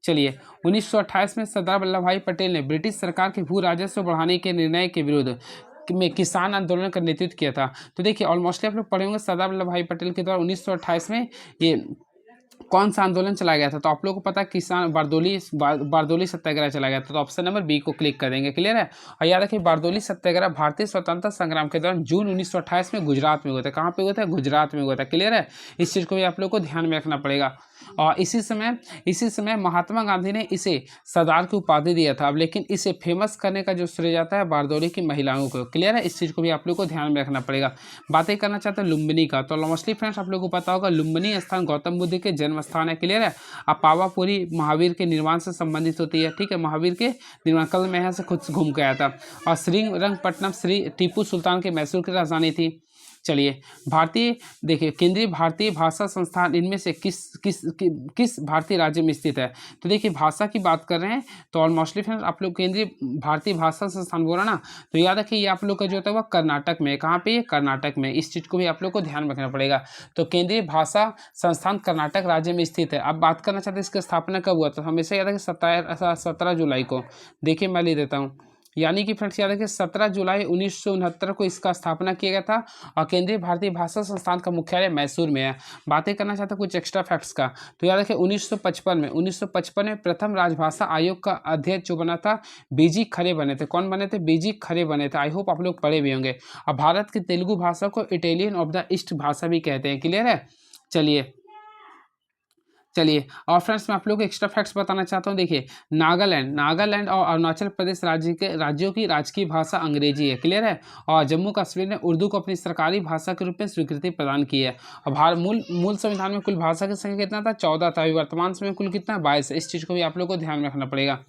चलिए 1928 में सरदार वल्लभ भाई पटेल ने ब्रिटिश सरकार के भू राजस्व बढ़ाने के निर्णय के विरुद्ध में किसान आंदोलन का नेतृत्व किया था। तो देखिए ऑलमोस्टली आप लोग पढ़े होंगे सरदार वल्लभ भाई पटेल के द्वारा 1928 में ये कौन सा आंदोलन चलाया गया था, तो आप लोगों को पता है किसान बारदोली सत्याग्रह चला गया था। तो ऑप्शन नंबर बी को क्लिक कर देंगे। क्लियर है, और याद रखिए बारदोली सत्याग्रह भारतीय स्वतंत्रता संग्राम के दौरान जून 1928 में गुजरात में हुआ था। कहाँ पे हुआ था, गुजरात में हुआ था। क्लियर है, इस चीज़ को भी आप लोग को ध्यान में रखना पड़ेगा। और इसी समय महात्मा गांधी ने इसे सरदार की उपाधि दिया था। अब लेकिन इसे फेमस करने का जो श्रेय जाता है बारदोली की महिलाओं को। क्लियर है, इस चीज़ को भी आप लोग को ध्यान में रखना पड़ेगा। बातें करना चाहते हैं लुम्बिनी का, तो मोस्टली फ्रेंड्स आप लोग को पता होगा लुम्बिनी स्थान गौतम बुद्ध के जन्म स्थान है। क्लियर है, अब पावापुरी महावीर के निर्माण से संबंधित होती है। ठीक है, महावीर के निर्माण, कल मैं यहाँ से खुद घूम के आया था। और श्रीरंगपट्टनम श्री टीपू सुल्तान के मैसूर की राजधानी थी। चलिए भारतीय देखिए केंद्रीय भारतीय भाषा संस्थान इनमें से किस भारतीय राज्य में स्थित है। तो देखिए भाषा की बात कर रहे हैं तो ऑलमोस्टली फ्रेंड्स आप लोग केंद्रीय भारतीय भाषा संस्थान बोला ना, तो याद रखिए ये आप लोग का जो होता है वह कर्नाटक में। कहाँ पे? कर्नाटक में। इस चीज़ को भी आप लोग को ध्यान रखना पड़ेगा। तो केंद्रीय भाषा संस्थान कर्नाटक राज्य में स्थित है। अब बात करना चाहते हैं इसकी स्थापना कब हुआ, तो हमेशा याद है कि 17 जुलाई को। देखिए मैं ले देता हूँ, यानी कि फ्रेंड्स याद है कि 17 जुलाई 1969 को इसका स्थापना किया गया था और केंद्रीय भारतीय भाषा संस्थान का मुख्यालय मैसूर में है। बातें करना चाहता हूँ कुछ एक्स्ट्रा फैक्ट्स का, तो याद रखिए 1955 में प्रथम राजभाषा आयोग का अध्यक्ष जो बना था बीजी खरे बने थे। कौन बने थे? बीजी खरे बने थे। आई होप आप लोग पढ़े भी होंगे। और भारत की तेलुगु भाषा को इटालियन ऑफ द ईस्ट भाषा भी कहते हैं। क्लियर है? चलिए और फ्रेंड्स मैं आप लोगों को एक्स्ट्रा फैक्ट्स बताना चाहता हूँ। देखिए नागालैंड और अरुणाचल प्रदेश राज्यों की राजकीय भाषा अंग्रेजी है। क्लियर है? और जम्मू कश्मीर ने उर्दू को अपनी सरकारी भाषा के रूप में स्वीकृति प्रदान की है। और मूल संविधान में कुल भाषा की संख्या कितना था? 14 था। वर्तमान समय कुल कितना? 22 है। इस चीज़ को भी आप लोग को ध्यान में रखना पड़ेगा।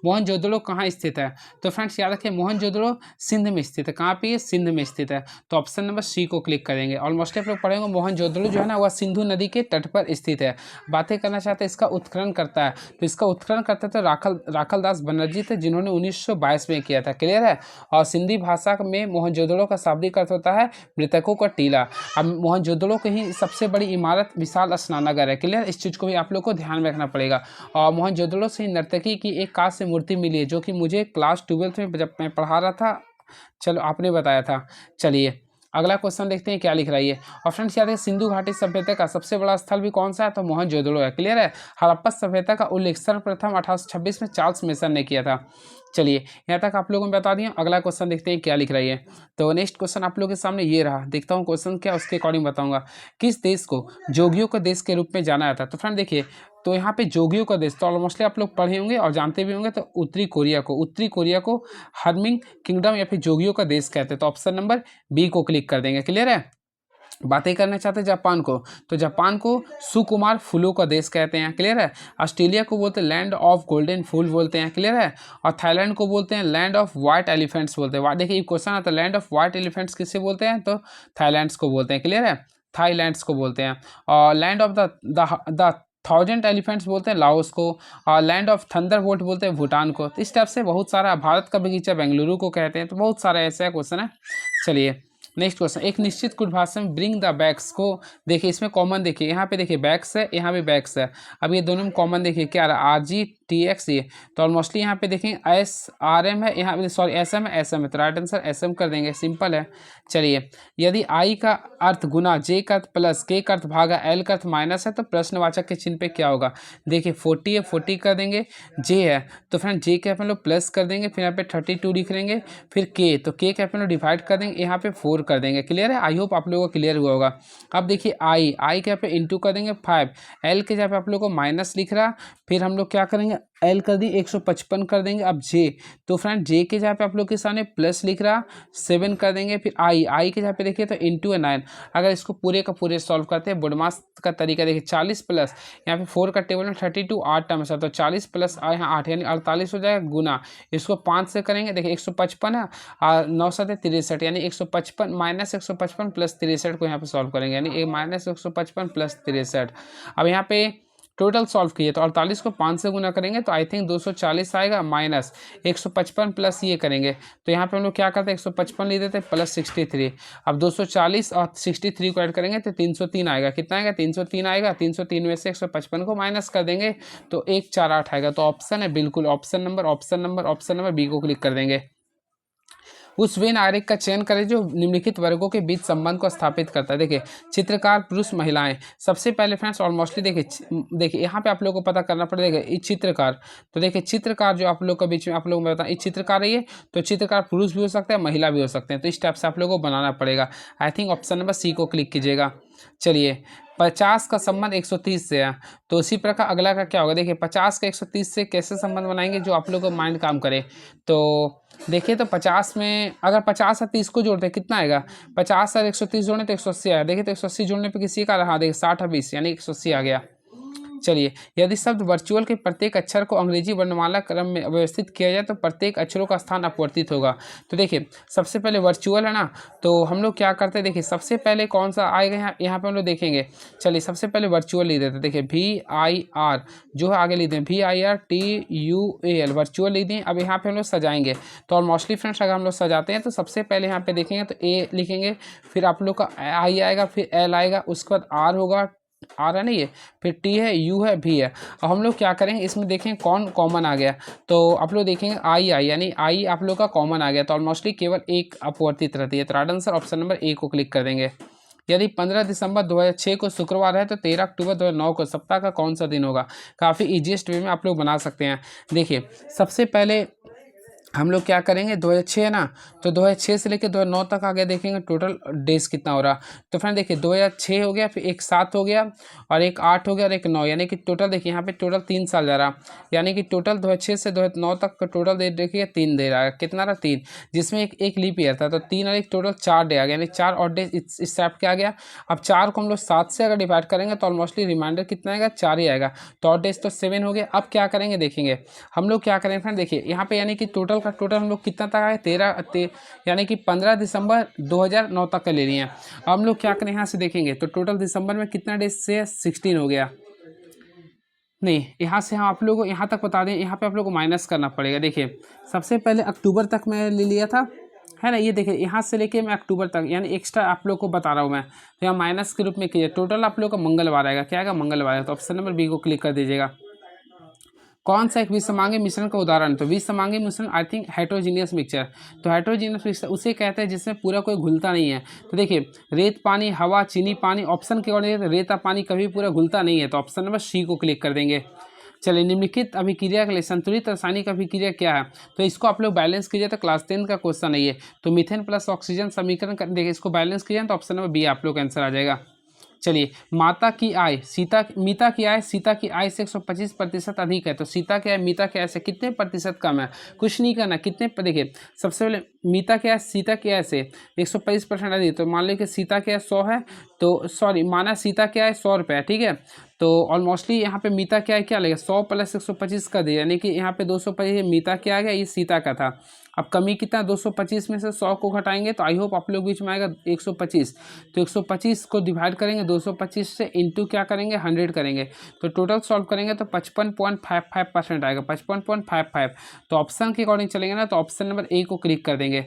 मोहनजोदड़ो कहाँ स्थित है? तो फ्रेंड्स याद रखिए मोहनजोदड़ो सिंध में स्थित है। कहाँ पे? सिंध में स्थित है। तो ऑप्शन नंबर सी को क्लिक करेंगे। ऑलमोस्ट आप लोग पढ़ेंगे मोहनजोदड़ो जो है ना वह सिंधु नदी के तट पर स्थित है। बातें करना चाहते हैं इसका उत्खनन करता है, तो इसका उत्खनन करते थे राखल दास बनर्जी थे जिन्होंने 1922 में किया था। क्लियर है? और सिंधी भाषा में मोहनजोदड़ो का शाब्दिक अर्थ होता है मृतकों का टीला। अब मोहनजोदड़ो की ही सबसे बड़ी इमारत विशाल स्नानागार है। क्लियर? इस चीज़ को भी आप लोग को ध्यान में रखना पड़ेगा। और मोहनजोदड़ो से नर्तकी की एक कांस्य मूर्ति मिली है जो कि मुझे क्लास 12 में जब मैं पढ़ा रहा था, चलो आपने बताया था। चलिए अगला क्वेश्चन देखते हैं क्या लिख रहा है ये। और फ्रेंड्स याद है सिंधु घाटी सभ्यता का सबसे बड़ा स्थल भी कौन सा है? तो मोहनजोदड़ो है। क्लियर है? हड़प्पा सभ्यता का उल्लेख सर्वप्रथम 1826 में चार्ल्स मेसन ने किया था। चलिए यहाँ तक आप लोगों ने बता दिया। अगला क्वेश्चन देखते हैं क्या लिख रही है। तो नेक्स्ट क्वेश्चन आप लोगों के सामने ये रहा, देखता हूँ क्वेश्चन क्या उसके अकॉर्डिंग बताऊंगा। किस देश को जोगियों का देश के रूप में जाना जाता है? तो फ्रेंड देखिए तो यहाँ पे जोगियों का देश तो ऑलमोस्टली आप लोग पढ़े होंगे और जानते भी होंगे। तो उत्तरी कोरिया को हर्मिंग किंगडम या फिर जोगियों का देश कहते हैं। तो ऑप्शन नंबर बी को क्लिक कर देंगे। क्लियर है? बातें करना चाहते हैं जापान को, तो जापान को सुकुमार फूलों का देश कहते हैं। क्लियर है? ऑस्ट्रेलिया को बोलते हैं लैंड ऑफ गोल्डन फूल बोलते हैं। क्लियर है? और थाईलैंड को बोलते हैं लैंड ऑफ व्हाइट एलिफेंट्स बोलते हैं। देखिए क्वेश्चन आता है लैंड ऑफ व्हाइट एलिफेंट्स किसे बोलते हैं? तो थाईलैंड्स को बोलते हैं। क्लियर है? थाईलैंड्स को बोलते हैं। और लैंड ऑफ द 1000 एलिफेंट्स बोलते हैं लाओस को। और लैंड ऑफ थंडर बोल्ट बोलते हैं भूटान को। तो इस टाइप से बहुत सारा, भारत का बगीचा बेंगलुरु को कहते हैं। तो बहुत सारा ऐसा क्वेश्चन है। चलिए नेक्स्ट क्वेश्चन, एक निश्चित कुछ भाषा में ब्रिंग द बैक्स को देखिए, इसमें कॉमन देखिए, यहाँ पे देखिए बैक्स है, यहाँ पे बैक्स है। अब ये दोनों में कॉमन देखिए क्या रहा? RGTX ये। तो ऑलमोस्टली यहाँ पे देखें SRM है, यहाँ पे सॉरी SM है। तो राइट आंसर SM कर देंगे, सिंपल है। चलिए यदि I का अर्थ गुना, J का अर्थ प्लस, K का अर्थ भागा, L का अर्थ माइनस है तो प्रश्नवाचक के चिन्ह पे क्या होगा? देखिए 40 है, 40 कर देंगे। J है तो फ्रेंड J के अपन लोग प्लस कर देंगे, फिर यहाँ पे 32 लिख लेंगे। फिर K तो K के अपन लोग डिवाइड कर देंगे, यहाँ पे 4 कर देंगे। क्लियर है? आई होप आप लोगों को क्लियर हुआ होगा। अब देखिए I के यहाँ पे इंटू कर देंगे 5, L के जहाँ पे आप लोगों को माइनस लिख रहा, फिर हम लोग क्या करेंगे L कर दी 155 कर देंगे। अब J तो फ्रेंड J के जहाँ पे आप लोग के सामने प्लस लिख रहा 7 कर देंगे। फिर I के जहाँ पे देखिए तो इंटू है 9। अगर इसको पूरे का पूरे सॉल्व करते हैं बोडमास का तरीका देखिए 40 प्लस यहाँ पे 4 का टेबल में 32 8 टर्म्स है, तो 40 प्लस यहाँ 8 यानी 48 हो जाएगा गुना, इसको 5 से करेंगे। देखिए 155 है और 9 7 63 यानी 155 माइनस 155 प्लस 63 को यहाँ पे सॉल्व करेंगे, यानी माइनस 155 प्लस 63। अब यहाँ पे टोटल सॉल्व किए तो 48 को 5 से गुना करेंगे तो आई थिंक 240 आएगा, माइनस 155 प्लस ये करेंगे तो यहाँ पे हम लोग क्या करते हैं 155 ले देते हैं प्लस 63। अब 240 और 63 को ऐड करेंगे तो 303 आएगा। कितना आएगा? 303 आएगा। 303 में से 155 को माइनस कर देंगे तो 148 आएगा। तो ऑप्शन है बिल्कुल ऑप्शन नंबर बी को क्लिक कर देंगे। उस वे नागरिक का चयन करें जो निम्नलिखित वर्गों के बीच संबंध को स्थापित करता है। देखिए चित्रकार, पुरुष, महिलाएं। सबसे पहले फ्रेंड्स ऑलमोस्टली देखिए यहाँ पे आप लोगों को पता करना पड़ेगा ये चित्रकार। तो देखिए चित्रकार जो आप लोग के बीच में आप लोग में बताएं, ये चित्रकार है ये, तो चित्रकार पुरुष भी हो सकते हैं, महिला भी हो सकते हैं। तो इस टाइप से आप लोगों को बनाना पड़ेगा। I think option number C को क्लिक कीजिएगा। चलिए 50 का संबंध 130 से है, तो इसी प्रकार अगला का क्या होगा? देखिए 50 का 130 से कैसे संबंध बनाएंगे जो आप लोगों को माइंड काम करे। तो देखिए तो 50 में अगर 50 और 30 को जोड़ते हैं कितना आएगा? 50 और 130 जोड़ने तो 180 आएगा। देखिए तो 180 जोड़ने पे किसी का रहा, देखिए 60 और 20 यानी 180 आ गया। चलिए, यदि शब्द वर्चुअल के प्रत्येक अक्षर को अंग्रेजी वर्णमाला क्रम में व्यवस्थित किया जाए तो प्रत्येक अक्षरों का स्थान अपवर्तित होगा। तो देखिए सबसे पहले वर्चुअल है ना, तो हम लोग क्या करते हैं, देखिए सबसे पहले कौन सा आएगा यहाँ पे हम लोग देखेंगे। चलिए सबसे पहले वर्चुअल लिख देते हैं। देखिए VIR जो है आगे लिख दें VIRTUAL वर्चुअल लिख दें। अब यहाँ पे हम लोग सजाएंगे, तो और मोस्टली फ्रेंड्स अगर हम लोग सजाते हैं तो सबसे पहले यहाँ पे देखेंगे तो A लिखेंगे, फिर आप लोग का I आएगा, फिर L आएगा, उसके बाद R होगा, R है ना ये, फिर T है, U है, V है। अब हम लोग क्या करेंगे इसमें देखें कौन कॉमन आ गया, तो आप लोग देखेंगे I यानी I आप लोग का कॉमन आ गया, तो ऑलमोस्टली केवल एक अपवर्तित रहती है। तो right answer option number A को क्लिक कर देंगे। यदि 15 दिसंबर 2006 को शुक्रवार है तो 13 अक्टूबर 2009 को सप्ताह का कौन सा दिन होगा। काफ़ी ईजीएस्ट वे में आप लोग बना सकते हैं। देखिए सबसे पहले हम लोग क्या करेंगे, 2006 है ना, तो 2006 से लेकर 2009 तक आगे देखेंगे टोटल डेज कितना हो रहा। तो फ्रेंड देखिए 2006 हो गया, फिर एक 7 हो गया, और एक 8 हो गया, और एक 9, यानी कि टोटल देखिए यहाँ पे टोटल 3 साल जा रहा, यानी कि टोटल 2006 से 2009 तक का टोटल दे देखिए 3 दे रहा है। कितना रहा 3, जिसमें एक लीप ईयर था, तो 3 और एक टोटल 4 डे आ गया, यानी 4 और डे इस टाइप के आ गया। अब 4 को हम लोग 7 से अगर डिवाइड करेंगे तो ऑलमोस्टली रिमाइंडर कितना आएगा, 4 ही आएगा। तो और डेज तो 7 हो गया। अब क्या करेंगे देखेंगे हम लोग, क्या करेंगे फ्रेंड, देखिए यहाँ पे यानी कि टोटल का टोटल हम लोग कितना तक आए, 13 यानी कि 15 दिसंबर 2009 तक का ले लिए हैं। अब हम लोग क्या करें यहाँ से देखेंगे तो टोटल दिसंबर में कितना डेज से 16 हो गया, नहीं यहाँ से हम आप लोगों को यहाँ तक बता दें, यहाँ पे आप लोगों को माइनस करना पड़ेगा। देखिए सबसे पहले अक्टूबर तक मैं ले लिया था, है ना, ये देखिए यहाँ से लेके मैं अक्टूबर तक, यानी एक्स्ट्रा आप लोग को बता रहा हूँ मैं, तो यहाँ माइनस के रूप में कीजिए। टोटल आप लोग का मंगलवार आएगा, क्या आएगा, मंगलवार आएगा। तो ऑप्शन नंबर बी को क्लिक कर दीजिएगा। कौन सा एक विषमांगी मिश्रण का उदाहरण, तो विषमांगी मिश्रण आई थिंक हेटेरोजीनियस मिक्सचर। तो हेटेरोजीनियस मिक्सचर उसे कहते हैं जिसमें पूरा कोई घुलता नहीं है। तो देखिए रेत पानी, हवा, चीनी पानी, ऑप्शन के अकॉर्डिंग रेता पानी कभी पूरा घुलता नहीं है। तो ऑप्शन नंबर सी को क्लिक कर देंगे। चलिए निम्नलिखित अभिक्रिया के लिए संतुलित रासायनिक अभिक्रिया क्या है, तो इसको आप लोग बैलेंस कीजिए, तो क्लास 10 का क्वेश्चन है ये। तो मीथेन प्लस ऑक्सीजन समीकरण कर देखिए, इसको बैलेंस कीजिए तो ऑप्शन नंबर बी आप लोग का आंसर आ जाएगा। चलिए माता की आय मीता की आय सीता की आय से 125% अधिक है। तो सीता की आय मीता की आय से कितने प्रतिशत कम है, कुछ नहीं करना, कितने देखिए सबसे पहले मीता की आय सीता की आय से 125% अधिक। तो मान लीजिए कि सीता की आय 100 है, तो सॉरी माना सीता की आय 100 रुपये है, ठीक है। तो ऑलमोस्टली यहाँ पे मीता की आय क्या लगेगा, 100 प्लस 125 का दिया, यानी कि यहाँ पे 225 मीता की आ गया, ये सीता का था। अब कमी कितना, 225 में से 100 को घटाएंगे, तो आई होप आप लोग बीच में आएगा 125। तो 125 को डिवाइड करेंगे 225 से, इंटू क्या करेंगे 100 करेंगे, तो टोटल सॉल्व करेंगे तो 55.55% आएगा, 55.55। तो ऑप्शन के अकॉर्डिंग चलेंगे ना, तो ऑप्शन नंबर ए को क्लिक कर देंगे।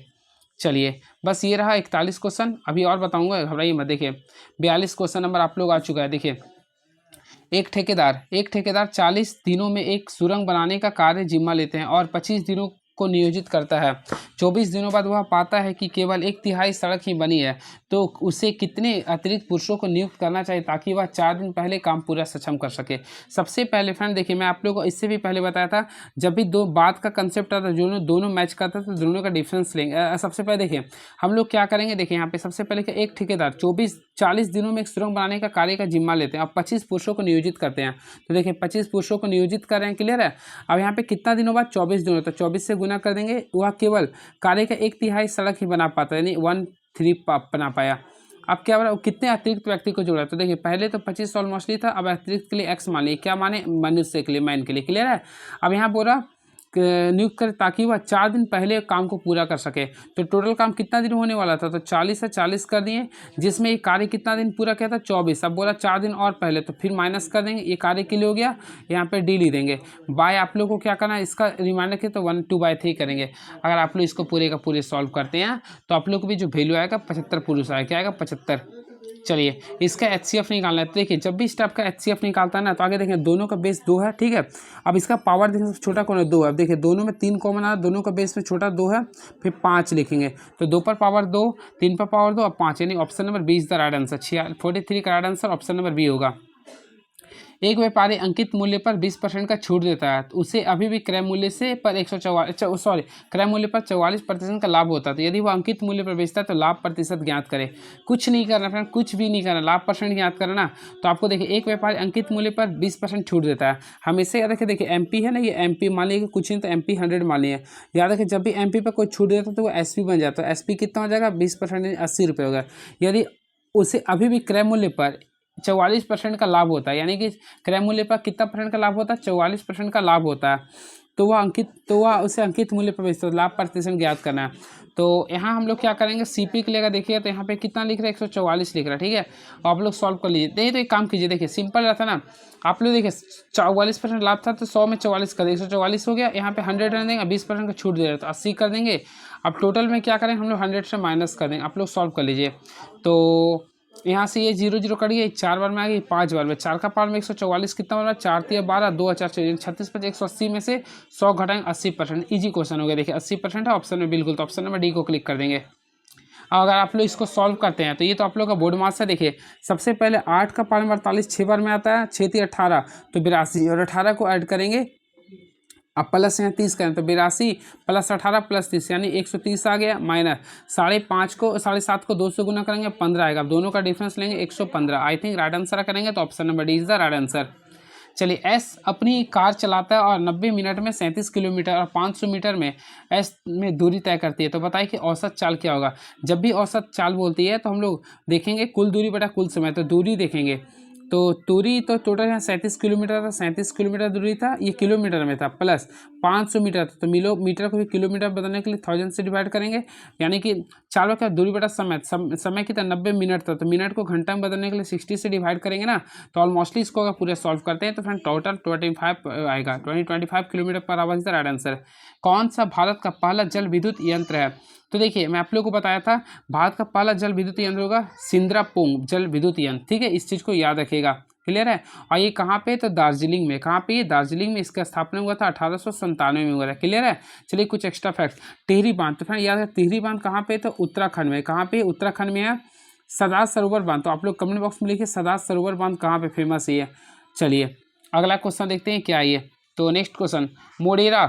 चलिए बस ये रहा 41 क्वेश्चन, अभी और बताऊंगा, घबराइए मत। देखिए 42 क्वेश्चन नंबर आप लोग आ चुका है। देखिए एक ठेकेदार 40 दिनों में एक सुरंग बनाने का कार्य जिम्मा लेते हैं और 25 दिनों को नियोजित करता है। 24 दिनों बाद वह पाता है कि केवल 1/3 सड़क ही बनी है, तो उसे कितने अतिरिक्त पुरुषों को नियुक्त करना चाहिए ताकि वह 4 दिन पहले काम पूरा सक्षम कर सके। सबसे पहले फ्रेंड देखिए मैं आप लोगों को इससे भी पहले बताया था, जब भी दो बात का कंसेप्ट आता है दोनों मैच करता है तो दोनों का डिफरेंस लेंगे। सबसे पहले देखिए हम लोग क्या करेंगे, देखिए यहाँ पे सबसे पहले कि एक ठेकेदार 40 दिनों में एक सुरंग बनाने का कार्य का जिम्मा लेते हैं और 25 पुरुषों को नियोजित करते हैं। तो देखिए 25 पुरुषों को नियोजित कर रहे हैं, क्लियर है। अब यहाँ पे कितना दिनों बाद, 24 दिनों, तो 24 से गुना कर देंगे, वह केवल कार्य का 1/3 सड़क ही बना पाता है, यानी 1/3 बना पाया। अब क्या बोला, कितने अतिरिक्त व्यक्ति को जोड़ा, तो देखिए पहले तो 25 ऑलमोस्टली था, अब अतिरिक्त के लिए एक्स मान लिया, क्या माने मनुष्य के लिए, मैन के लिए, क्लियर है। अब यहाँ बोला नियुक्त करें ताकि वह 4 दिन पहले काम को पूरा कर सके। तो टोटल काम कितना दिन होने वाला था, तो 40 से 40 कर दिए, जिसमें ये कार्य कितना दिन पूरा किया था 24। अब बोला 4 दिन और पहले, तो फिर माइनस कर देंगे, ये कार्य के लिए हो गया, यहाँ पे डी ली देंगे। बाय आप लोग को क्या करना है, इसका रिमाइंडर के तो 1/2/3 करेंगे। अगर आप लोग इसको पूरे का पूरे सॉल्व करते हैं तो आप लोग को भी जो वैल्यू आएगा 75 पुरुष आएगा, क्या आएगा 75। चलिए इसका HCF निकालना है, तो देखिए जब भी इस टाइप का HCF निकालता है ना, तो आगे देखें दोनों का बेस 2 है, ठीक है। अब इसका पावर देखें छोटा कौन है, 2 है। अब देखिए दोनों में 3 कॉमन आ रहा है, दोनों का बेस में छोटा 2 है, फिर 5 लिखेंगे, तो 2 पर पावर 2, 3 पर पावर 2 और 5, यानी option number B is the right answer. 43 का right answer option number B होगा। एक व्यापारी अंकित मूल्य पर 20% का छूट देता है, तो उसे अभी भी क्रय मूल्य से पर 144 क्रय मूल्य पर 44% का लाभ होता है। तो यदि वो अंकित मूल्य पर बेचता है तो लाभ प्रतिशत ज्ञात करे। कुछ नहीं करना फ्रेंड, कुछ भी नहीं करना, लाभ परसेंट ज्ञात करना। तो आपको देखिए एक व्यापारी अंकित मूल्य पर 20% छूट देता है, हमेशा याद रखिए। देखिए MP है ना, ये MP मान लीजिए, कुछ नहीं तो MP 100 मान लीजिए, याद रखिए जब भी MP पर कोई छूट देता है तो वो SP बन जाता है। SP कितना हो जाएगा, 20% 80 रुपये होगा। यदि उसे अभी भी क्रय मूल्य पर 44% का लाभ होता है, यानी कि क्रय मूल्य पर कितना परसेंट का लाभ होता है? 44% का लाभ होता है। तो वह उसे अंकित मूल्य पर बेचते, लाभ प्रतिशत ज्ञात करना है। तो यहाँ हम लोग क्या करेंगे, सीपी के लिए देखिए तो यहाँ पे कितना लिख रहा है, 144 लिख रहा है, ठीक है। और आप लोग सॉल्व कर लीजिए। नहीं तो एक काम कीजिए, देखिए सिंपल रहता ना, आप लोग देखिए 44% लाभ था तो 100 में 44 कर देंगे, 144 हो गया। यहाँ पे 100 रन देंगे, 20% का छूट दे रहे हैं तो 80 कर देंगे। अब टोटल में क्या करें हम लोग, 100 से माइनस कर देंगे। आप लोग सॉल्व कर लीजिए। तो यहाँ से ये 0 0 कट गई, 4 बार में आ गई, 5 बार में, 4 का पावर में 144 कितना बना, 4 3 12, 2 4 36 पर 180 में से 100 घटाएंगे 80%। ईजी क्वेश्चन हो गया, देखिए 80% है ऑप्शन में बिल्कुल, तो ऑप्शन नंबर डी को क्लिक कर देंगे। अगर आप लोग इसको सॉल्व करते हैं तो ये तो आप लोग का बोर्ड मार्क्स है। देखिए सबसे पहले 8 का पावर में 48 6 बार में आता है, 6 3 18 तो 82, और 18 को ऐड करेंगे, अब प्लस यहाँ 30 करें तो 82 प्लस 18 प्लस 30 यानी 130 आ गया, माइनस 5.5 को 7.5 को 2 से गुना करेंगे 15 आएगा। अब दोनों का डिफरेंस लेंगे 115। आई थिंक राइट आंसर करेंगे तो option number D is the right answer. चलिए, एस अपनी कार चलाता है और 90 मिनट में 37 किलोमीटर और 500 मीटर में एस में दूरी तय करती है, तो बताइए कि औसत चाल क्या होगा। जब भी औसत चाल बोलती है तो हम लोग देखेंगे कुल दूरी बटा कुल समय, तो दूरी देखेंगे। तो दूरी तो टोटल यहाँ 37 किलोमीटर था, 37 किलोमीटर दूरी था, ये किलोमीटर में था, प्लस 500 मीटर था, तो मीटर को भी किलोमीटर बदलने के लिए 1000 से डिवाइड करेंगे, यानी कि चारों क्या दूरी बटा समय, समय कितना 90 मिनट था, तो मिनट को घंटा में बदलने के लिए 60 से डिवाइड करेंगे ना, तो ऑलमोस्टली इसको अगर पूरे सॉल्व करते हैं तो फ्रेंड टोटल 25 आएगा, 25 kilometre per hour is the right answer. कौन सा भारत का पहला जल विद्युत यंत्र है? तो देखिए मैं आप लोगों को बताया था भारत का पहला जल विद्युत यंत्र होगा सिंद्रापुंग जल विद्युत यंत्र, ठीक है, इस चीज़ को याद रखिएगा, क्लियर है। और ये कहाँ पे, तो दार्जिलिंग में। कहाँ पे? दार्जिलिंग में इसका स्थापना हुआ था, 1897 में हुआ था, क्लियर है। चलिए कुछ एक्स्ट्रा फैक्ट, टिहरी बांध, तो फ्रेंड याद है टिहरी बांध कहाँ पे, तो उत्तराखंड में। कहाँ पे? उत्तराखंड में है। सरदार सरोवर बांध, तो आप लोग कमेंट बॉक्स में लिखिए सरदार सरोवर बांध कहाँ पे फेमस है। चलिए अगला क्वेश्चन देखते हैं क्या ये। तो नेक्स्ट क्वेश्चन, मोडेरा,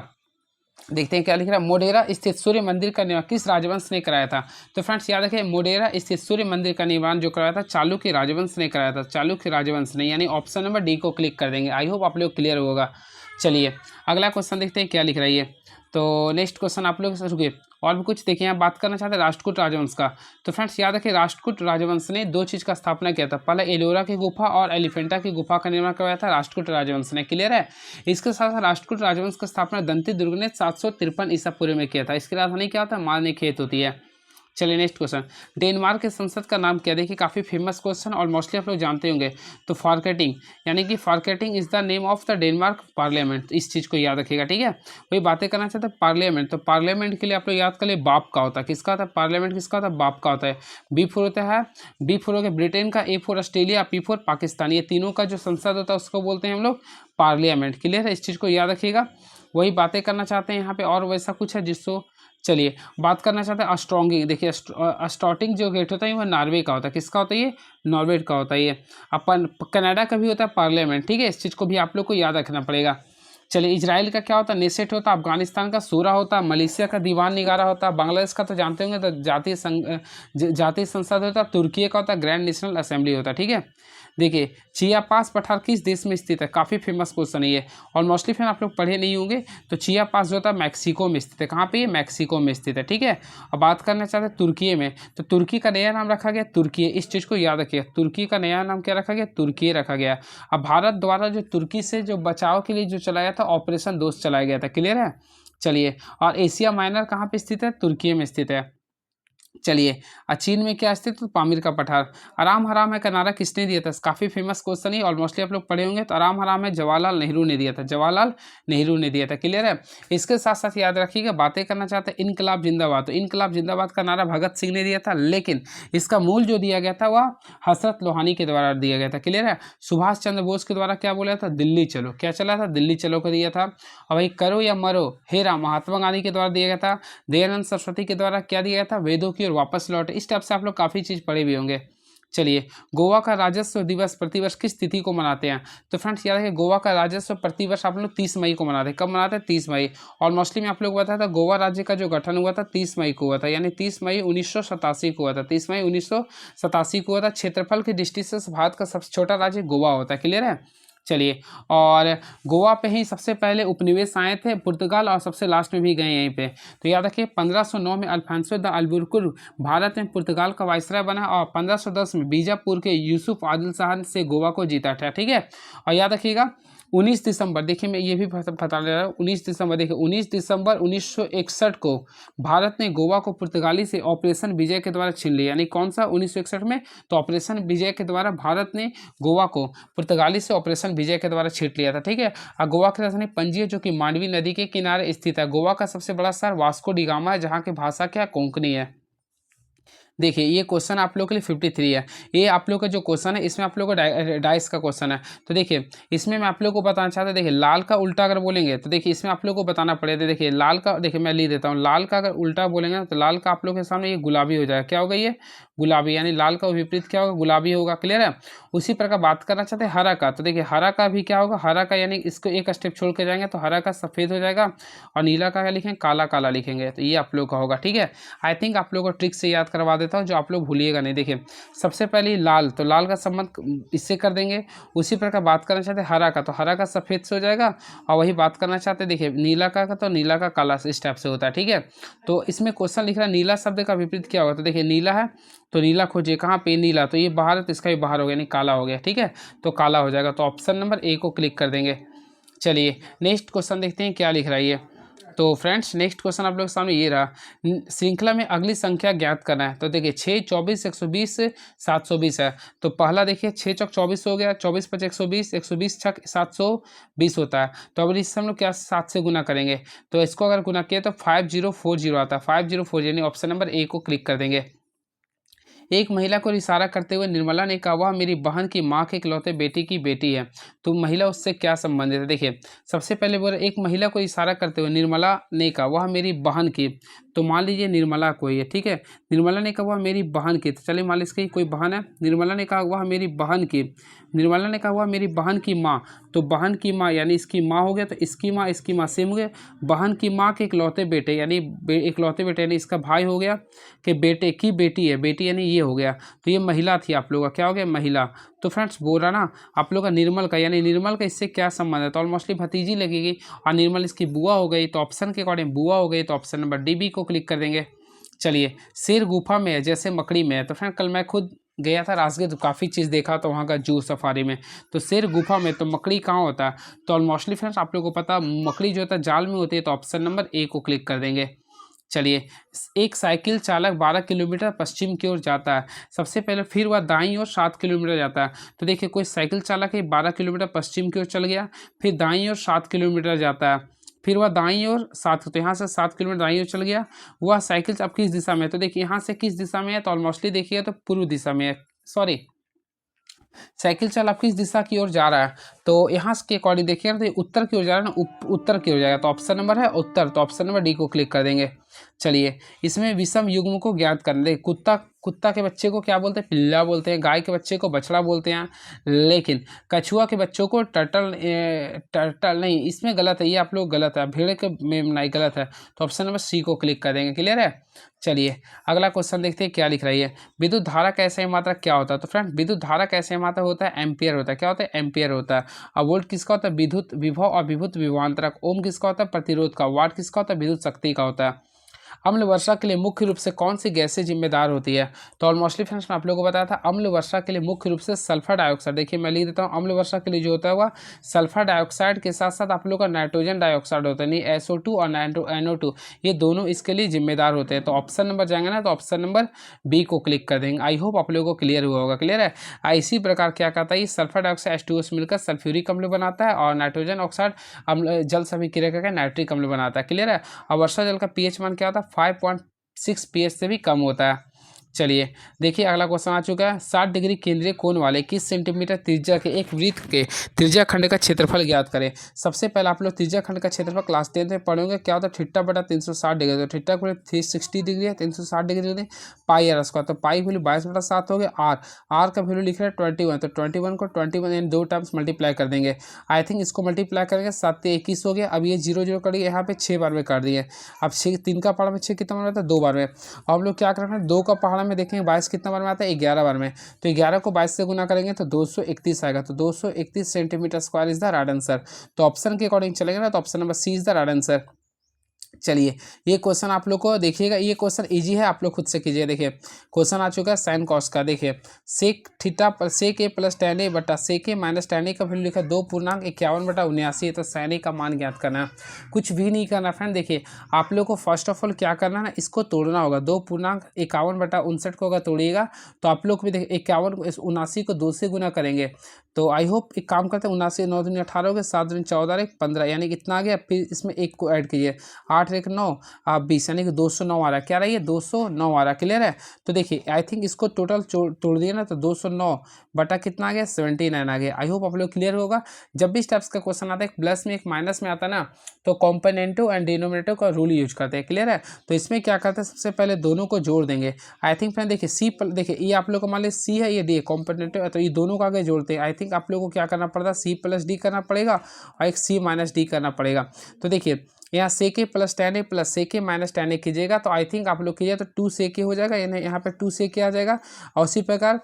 देखते हैं क्या लिख रहा है। मोडेरा स्थित सूर्य मंदिर का निर्माण किस राजवंश ने कराया था? तो फ्रेंड्स याद रखें, मोडेरा स्थित सूर्य मंदिर का निर्माण जो कराया था चालुक्य राजवंश ने कराया था, चालुक्य राजवंश ने, यानी ऑप्शन नंबर डी को क्लिक कर देंगे। आई होप आप लोग क्लियर होगा। चलिए अगला क्वेश्चन देखते हैं क्या लिख रही है। तो नेक्स्ट क्वेश्चन आप लोग रुकिए, और भी कुछ देखिए, यहाँ बात करना चाहते हैं राष्ट्रकूट राजवंश का। तो फ्रेंड्स याद रखिए राष्ट्रकूट राजवंश ने 2 चीज़ का स्थापना किया था, पहले एलोरा की गुफा और एलिफेंटा की गुफा का निर्माण करवाया था राष्ट्रकूट राजवंश ने, क्लियर है। इसके साथ साथ राष्ट्रकूट राजवंश का स्थापना दंती दुर्ग ने 753 ईसा पूर्व में किया था। इसकी राजधानी क्या होता है? मानेखेत होती है। चलिए नेक्स्ट क्वेश्चन, डेनमार्क के संसद का नाम क्या? देखिए काफ़ी फेमस क्वेश्चन और मोस्टली आप लोग जानते होंगे। तो फॉरकेटिंग, यानी कि Folketing is the name of the Denmark parliament, इस चीज़ को याद रखिएगा, ठीक है। वही बातें करना चाहते हैं पार्लियामेंट, तो पार्लियामेंट के लिए आप लोग याद कर लिए बाप का होता है, किसका होता है? पार्लियामेंट किसका होता है? बाप का होता है। बी फोर होता है, बी फोर हो गया ब्रिटेन का, A four Australia, P four Pakistan, ये तीनों का जो संसद होता है उसको बोलते हैं हम लोग पार्लियामेंट, क्लियर है, इस चीज़ को याद रखिएगा। वही बातें करना चाहते हैं यहाँ पे, और वैसा कुछ है जिसको, चलिए बात करना चाहते हैं अस्ट्रॉन्गिंग। देखिए अस्टॉटिंग जो गेट होता है वह नॉर्वे का होता है, किसका होता है? ये नॉर्वे का होता है। ये अपन कनाडा का भी होता है पार्लियामेंट, ठीक है, इस चीज़ को भी आप लोग को याद रखना पड़ेगा। चलिए इजराइल का क्या होता है? नेसेट होता है। अफगानिस्तान का सूरा होता है। मलेशिया का दीवान निगारा होता है। बांग्लादेश का तो जानते होंगे तो जातीय संसद होता है। तुर्की का होता है ग्रैंड नेशनल असेंबली होता है, ठीक है। देखिए चिया पास पठार किस देश में स्थित है? काफ़ी फेमस क्वेश्चन है ये, और मोस्टली फिर आप लोग पढ़े नहीं होंगे। तो चिया पास जो होता है मैक्सिको में स्थित है। कहाँ पे? ये मैक्सिको में स्थित है, ठीक है। अब बात करना चाहते हैं तुर्की में, तो तुर्की का नया नाम रखा गया तुर्की, इस चीज़ को याद रखिए। तुर्की का नया नाम क्या रखा गया? तुर्की रखा गया। अब भारत द्वारा जो तुर्की से जो बचाव के लिए जो चलाया था ऑपरेशन दोस्त चलाया गया था, क्लियर है। चलिए, और एशिया माइनर कहाँ पे स्थित है? तुर्की में स्थित है। चलिए, चीन में क्या स्थित? तो पामीर का पठार। आराम हराम है का नारा किसने दिया था? काफ़ी फेमस क्वेश्चन है, ऑलमोस्टली आप लोग पढ़े होंगे। तो आराम हराम है जवाहरलाल नेहरू ने दिया था, जवाहरलाल नेहरू ने दिया था, क्लियर है। इसके साथ साथ याद रखिएगा, बातें करना चाहते हैं इनकलाब जिंदाबाद, तो इनकलाब जिंदाबाद का नारा भगत सिंह ने दिया था, लेकिन इसका मूल जो दिया गया था वह हसरत लोहानी के द्वारा दिया गया था, क्लियर है। सुभाष चंद्र बोस के द्वारा क्या बोला था? दिल्ली चलो, क्या चला था? दिल्ली चलो को दिया था। और वही करो या मरो हेरा महात्मा गांधी के द्वारा दिया गया था। दयानंद सरस्वती के द्वारा क्या दिया गया था? वेदों की ओर वापस लौटे। इस टाइप से आप लोग काफ़ी चीज़ पढ़े भी होंगे। चलिए, गोवा का राजस्व दिवस प्रतिवर्ष किस तिथि को मनाते हैं? तो फ्रेंड्स याद है गोवा का राजस्व प्रतिवर्ष आप लोग 30 मई को मनाते हैं। कब मनाते हैं? 30 मई। और मोस्टली मैं आप लोग को बताया था गोवा राज्य का जो गठन हुआ था 30 मई को हुआ था, यानी 30 मई 1987 को हुआ था। 30 मई 1987 को हुआ था। क्षेत्रफल की दृष्टि से भारत का सबसे छोटा राज्य गोवा होता है, क्लियर है। चलिए, और गोवा पे ही सबसे पहले उपनिवेश आए थे पुर्तगाल, और सबसे लास्ट में भी गए यहीं पे। तो याद रखिए 1509 में अल्फांसो द अल्बुकर्क भारत में पुर्तगाल का वाइसराय बना, और 1510 में बीजापुर के यूसुफ आदिल शाह से गोवा को जीता था। ठीक है, और याद रखिएगा 19 दिसंबर, देखिए मैं ये भी बता दे रहा हूँ, 19 दिसंबर, देखिए 19 दिसंबर 1961 को भारत ने गोवा को पुर्तगाली से ऑपरेशन विजय के द्वारा छीन लिया। यानी कौन सा 1961 में, तो ऑपरेशन विजय के द्वारा भारत ने गोवा को पुर्तगाली से ऑपरेशन विजय के द्वारा छीन लिया था। ठीक है, और गोवा की राजधानी पणजी है, जो कि मांडवी नदी के किनारे स्थित है। गोवा का सबसे बड़ा शहर वास्को डी गामा है, जहाँ की भाषा क्या, कोंकणी है। देखिए ये क्वेश्चन आप लोग के लिए 53 है। ये आप लोग का जो क्वेश्चन है, इसमें आप लोग को डाइस का क्वेश्चन है। तो देखिए इसमें मैं आप लोग को बताना चाहता हूँ, देखिए लाल का उल्टा अगर बोलेंगे तो देखिए इसमें आप लोग को बताना पड़ेगा। देखिए लाल का, देखिए मैं लिख देता हूँ, लाल का अगर उल्टा बोलेंगे तो लाल का आप लोग के सामने ये गुलाबी हो जाएगा। क्या होगा ये, गुलाबी, यानी लाल का विपरीत क्या होगा, गुलाबी होगा। क्लियर है। उसी प्रकार बात करना चाहते हैं हरा का, तो देखिए हरा का भी क्या होगा, हरा का यानी इसको एक स्टेप छोड़ के जाएंगे तो हरा का सफ़ेद हो जाएगा, और नीला का क्या लिखेंगे, काला काला लिखेंगे। तो ये आप लोग का होगा। ठीक है, आई थिंक आप लोग को ट्रिक से याद करवा देता हूँ, जो आप लोग भूलिएगा नहीं। देखिए सबसे पहले लाल, तो लाल का संबंध इससे कर देंगे। उसी प्रकार बात करना चाहते हैं हरा का, तो हरा का सफ़ेद से हो जाएगा, और वही बात करना चाहते हैं देखिए नीला का, तो नीला का काला से, इस टाइप से होता है। ठीक है, तो इसमें क्वेश्चन लिख रहा है नीला शब्द का विपरीत क्या होगा, तो देखिए नीला है तो नीला खोजिए, कहाँ पे, नीला, तो ये बाहर है तो इसका भी बाहर हो गया, यानी काला हो गया। ठीक है, तो काला हो जाएगा, तो ऑप्शन नंबर ए को क्लिक कर देंगे। चलिए नेक्स्ट क्वेश्चन देखते हैं क्या लिख रहा है ये। तो फ्रेंड्स नेक्स्ट क्वेश्चन आप लोग के सामने ये रहा, श्रृंखला में अगली संख्या ज्ञात करना है। तो देखिए 6, 24, 120, 720 है। तो पहला देखिए 6 चौक 24 हो गया, 24 5 120, 120 छक 720 होता है। तो अब इससे हम लोग क्या 7 से गुना करेंगे, तो इसको अगर गुना किया तो 5040 आता है, 5040, यानी ऑप्शन नंबर ए को क्लिक कर देंगे। एक महिला को इशारा करते हुए निर्मला ने कहा, वह मेरी बहन की माँ के इकलौते बेटी की बेटी है। तो महिला उससे क्या संबंधित है। देखिए सबसे पहले बोले एक महिला को इशारा करते हुए निर्मला ने कहा, वह मेरी बहन की, तो मान लीजिए निर्मला कोई है। ठीक है, निर्मला ने कहा वह मेरी बहन की, तो चलिए मान लीजिए इसकी कोई बहन है। निर्मला ने कहा वह मेरी बहन की, निर्मला ने कहा वह मेरी बहन की माँ, तो बहन की माँ यानी इसकी माँ हो गया, तो इसकी माँ सेम हो गया। बहन की माँ के इकलौते बेटे, यानी इकलौते बेटे यानी इसका भाई हो गया, कि बेटे की बेटी है, बेटी यानी ये हो गया। तो ये महिला थी आप लोग का, क्या हो गया, महिला। तो फ्रेंड्स बोल रहा ना आप लोग का निर्मल का, यानी निर्मल का इससे क्या संबंध है, तो ऑलमोस्टली भतीजी लगेगी, और निर्मल इसकी बुआ हो गई, तो ऑप्शन के अकॉर्डिंग बुआ हो गई, तो ऑप्शन नंबर डी बी को क्लिक कर देंगे। चलिए शेर गुफा में है जैसे मकड़ी में है। तो फ्रेंड कल मैं खुद गया था राजगीर, तो काफ़ी चीज़ देखा तो वहाँ का जू सफारी में, तो शेर गुफा में, तो मकड़ी कहाँ होता है, तो ऑलमोस्टली फ्रेंड्स आप लोगों को पता मकड़ी जो होता है जाल में होती है, तो ऑप्शन नंबर ए को क्लिक कर देंगे। चलिए एक साइकिल चालक 12 किलोमीटर पश्चिम की ओर जाता है। सबसे पहले फिर वह दाईं ओर 7 किलोमीटर जाता है। तो देखिए कोई साइकिल चालक है 12 किलोमीटर पश्चिम की ओर चल गया, फिर दाईं ओर 7 किलोमीटर जाता है, फिर वह दाईं ओर 7, तो यहाँ से 7 किलोमीटर दाईं ओर चल गया। वह साइकिल अब किस दिशा में है, तो देखिए यहाँ से किस दिशा में है, तो ऑलमोस्टली देखिए तो पूर्व दिशा में है, सॉरी साइकिल चल आप किस दिशा की ओर जा रहा है, तो यहाँ के अकॉर्डिंग देखिएगा तो उत्तर की ओर जा रहा है ना, उत्तर की ओर जाएगा, तो ऑप्शन नंबर है उत्तर, तो ऑप्शन नंबर डी को क्लिक कर देंगे। चलिए इसमें विषम युग्म को ज्ञात करना, देखिए कुत्ता के बच्चे को क्या बोलते हैं, पिल्ला बोलते हैं, गाय के बच्चे को बछड़ा बोलते हैं, लेकिन कछुआ के बच्चों को टर्टल नहीं, इसमें गलत है, ये आप लोग गलत है, भेड़ के में नहीं, गलत है, तो ऑप्शन नंबर सी को क्लिक कर देंगे। क्लियर है। चलिए अगला क्वेश्चन देखते हैं क्या लिख रही है। विद्युत धारा का ऐसा मात्रा क्या होता है, तो फ्रेंड विद्युत धारा का ऐसा मात्रा होता है एम्पियर होता है। क्या होता है, एम्पियर होता है। और वोल्ट किसका होता है, विद्युत विभव और विद्युत विभवांतरक। ओम किसका होता है, प्रतिरोध का। वाट किसका होता है, विद्युत शक्ति का होता है। अम्ल वर्षा के लिए मुख्य रूप से कौन सी गैसें जिम्मेदार होती है, तो ऑलमोस्टली फ्रेंड्स मैं आप लोगों को बताया था अम्ल वर्षा के लिए मुख्य रूप से सल्फर डाइऑक्साइड। देखिए मैं लिख देता हूँ, अम्ल वर्षा के लिए जो होता है वह सल्फर डाइऑक्साइड के साथ साथ आप लोग का नाइट्रोजन डाइऑक्साइड होता है, नहीं SO2 और NO2, ये दोनों इसके लिए जिम्मेदार होते हैं। तो ऑप्शन नंबर जाएंगे ना, तो ऑप्शन नंबर बी को क्लिक कर देंगे। आई होप आप लोगों को क्लियर हुआ होगा। क्लियर है। इसी प्रकार क्या कहता है, सल्फर डाइऑक्साइड H2O से मिलकर सल्फ्यूरिक अम्ल बनाता है, और नाइट्रोजन ऑक्साइड अम्ल जल से अभिक्रिया करके नाइट्रिक अम्ल बनाता है। क्लियर है। और वर्षा जल का pH मान क्या होता है, 5.6 pH से भी कम होता है। चलिए देखिए अगला क्वेश्चन आ चुका है। 60 डिग्री केंद्रीय कोण वाले किस सेंटीमीटर त्रिज्या के एक वृत्त के त्रिज्या खंड का क्षेत्रफल ज्ञात करें। सबसे पहले आप लोग त्रिज्या खंड का क्षेत्रफल क्लास 10 में पढ़ोगे। क्या होता है, थीटा बटा 360 डिग्री, तो थीटा को 360 डिग्री है, 360 डिग्री पाई आर स्क्वायर, तो पाई वैल्यू 22/7 हो गया। आर का वैल्यू लिख रहे हैं 21, तो 21 को 21 यानी 2 टाइम्स मल्टीप्लाई कर देंगे। आई थिंक इसको मल्टीप्लाई करेंगे 7 से 21 हो गया। अब ये 0 0 करिए, यहाँ पे 6 बार में कर दिए। अब 6 3 का पहाड़ में 6 कितना बन रहा था, 2 बार में। अब हम लोग क्या कर रहे हैं, 2 का पहाड़ में में देखेंगे 22 कितना बार में आता है, 11 बार में। तो 11 को 22 से गुना करेंगे तो 231 आएगा। तो 231 centimetre square is the right answer. तो ऑप्शन के अकॉर्डिंग चलेंगे ना, तो option number C is the right answer. चलिए ये क्वेश्चन आप लोग को देखिएगा, ये क्वेश्चन इजी है, आप लोग खुद से कीजिए। देखिए क्वेश्चन आ चुका है साइन कॉस का। देखिए सेक थीटा पर सेक ए प्लस tan ए बटा सेक ए माइनस tan ए का वैल्यू लिखा 2.51/79। तो sin ए का मान ज्ञात करना है, कुछ भी नहीं करना फ्रेंड। देखिए आप लोग को फर्स्ट ऑफ ऑल क्या करना है ना, इसको तोड़ना होगा। 2.51/59 को अगर तोड़िएगा तो आप लोग भी देखिए 79 को 2 से गुना करेंगे। तो आई होप एक काम करते हैं, 79 9 दूनी 18 हो गए, 7 दूनी 14 15, यानी कितना आ गया। फिर इसमें एक को ऐड कीजिए, 8 एक 9 आप 20, यानी कि 209 आ रहा है। क्या रहा है, 209 आ रहा है। क्लियर है। तो देखिए आई थिंक इसको टोटल तोड़ दिया ना, तो 209 बटा कितना आ गया, 79 आ गया। आई होप आप लोग क्लियर होगा। जब भी इस टाइप्स का क्वेश्चन आता है, एक प्लस में एक माइनस में आता है ना, तो कॉम्पोनेंटो एंड डिनोमिनेटर का रूल यूज करते हैं। क्लियर है। तो इसमें क्या करते हैं, सबसे पहले दोनों को जोड़ देंगे। आई थिंक फ्रेंड देखिए सी, देखिए ये आप लोग को मान लीजिए सी है, ये डी है कॉम्पोनेंटो, तो ये दोनों को आगे जोड़ते हैं। आई थिंक आप लोग को क्या करना पड़ता है, सी प्लस डी करना पड़ेगा और एक सी माइनस डी करना पड़ेगा। तो देखिए यहाँ सेक ए प्लस tan ए प्लस सेक ए माइनस tan ए कीजिएगा, तो आई थिंक आप लोग कीजिए तो 2 सेक ए हो जाएगा, यानी यहाँ पे 2 सेक ए आ जाएगा। और उसी प्रकार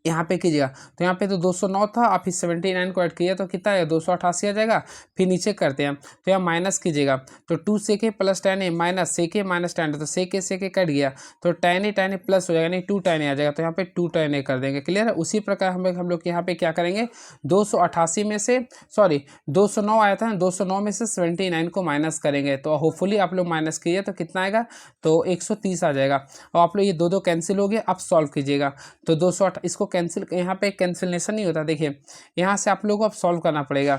यहाँ पे कीजिएगा, तो यहाँ पे तो 209 था, आप फिर 79 को ऐड कीजिए तो कितना है, 288 आ जाएगा। फिर नीचे करते हैं, तो यहाँ माइनस कीजिएगा, तो 2 सेक ए प्लस tan ए माइनस सेक ए माइनस tan ए, तो सेक ए कट गया, तो tan ए प्लस हो जाएगा, यानी 2 tan ए आ जाएगा। तो यहाँ पे 2 tan ए कर देंगे। क्लियर है। उसी प्रकार हम लोग यहाँ पे क्या करेंगे, 288 में से, सॉरी 209 आया था ना, 209 में से 79 को माइनस करेंगे। तो होपफुली आप लोग माइनस कीजिए तो कितना आएगा, तो 130 आ जाएगा। और आप लोग ये दो कैंसिल हो गया, अब सॉल्व कीजिएगा। तो 208 इसको कैंसिल, यहाँ पे कैंसिलेशन नहीं होता। देखिए यहाँ से आप लोगों को अब सॉल्व करना पड़ेगा।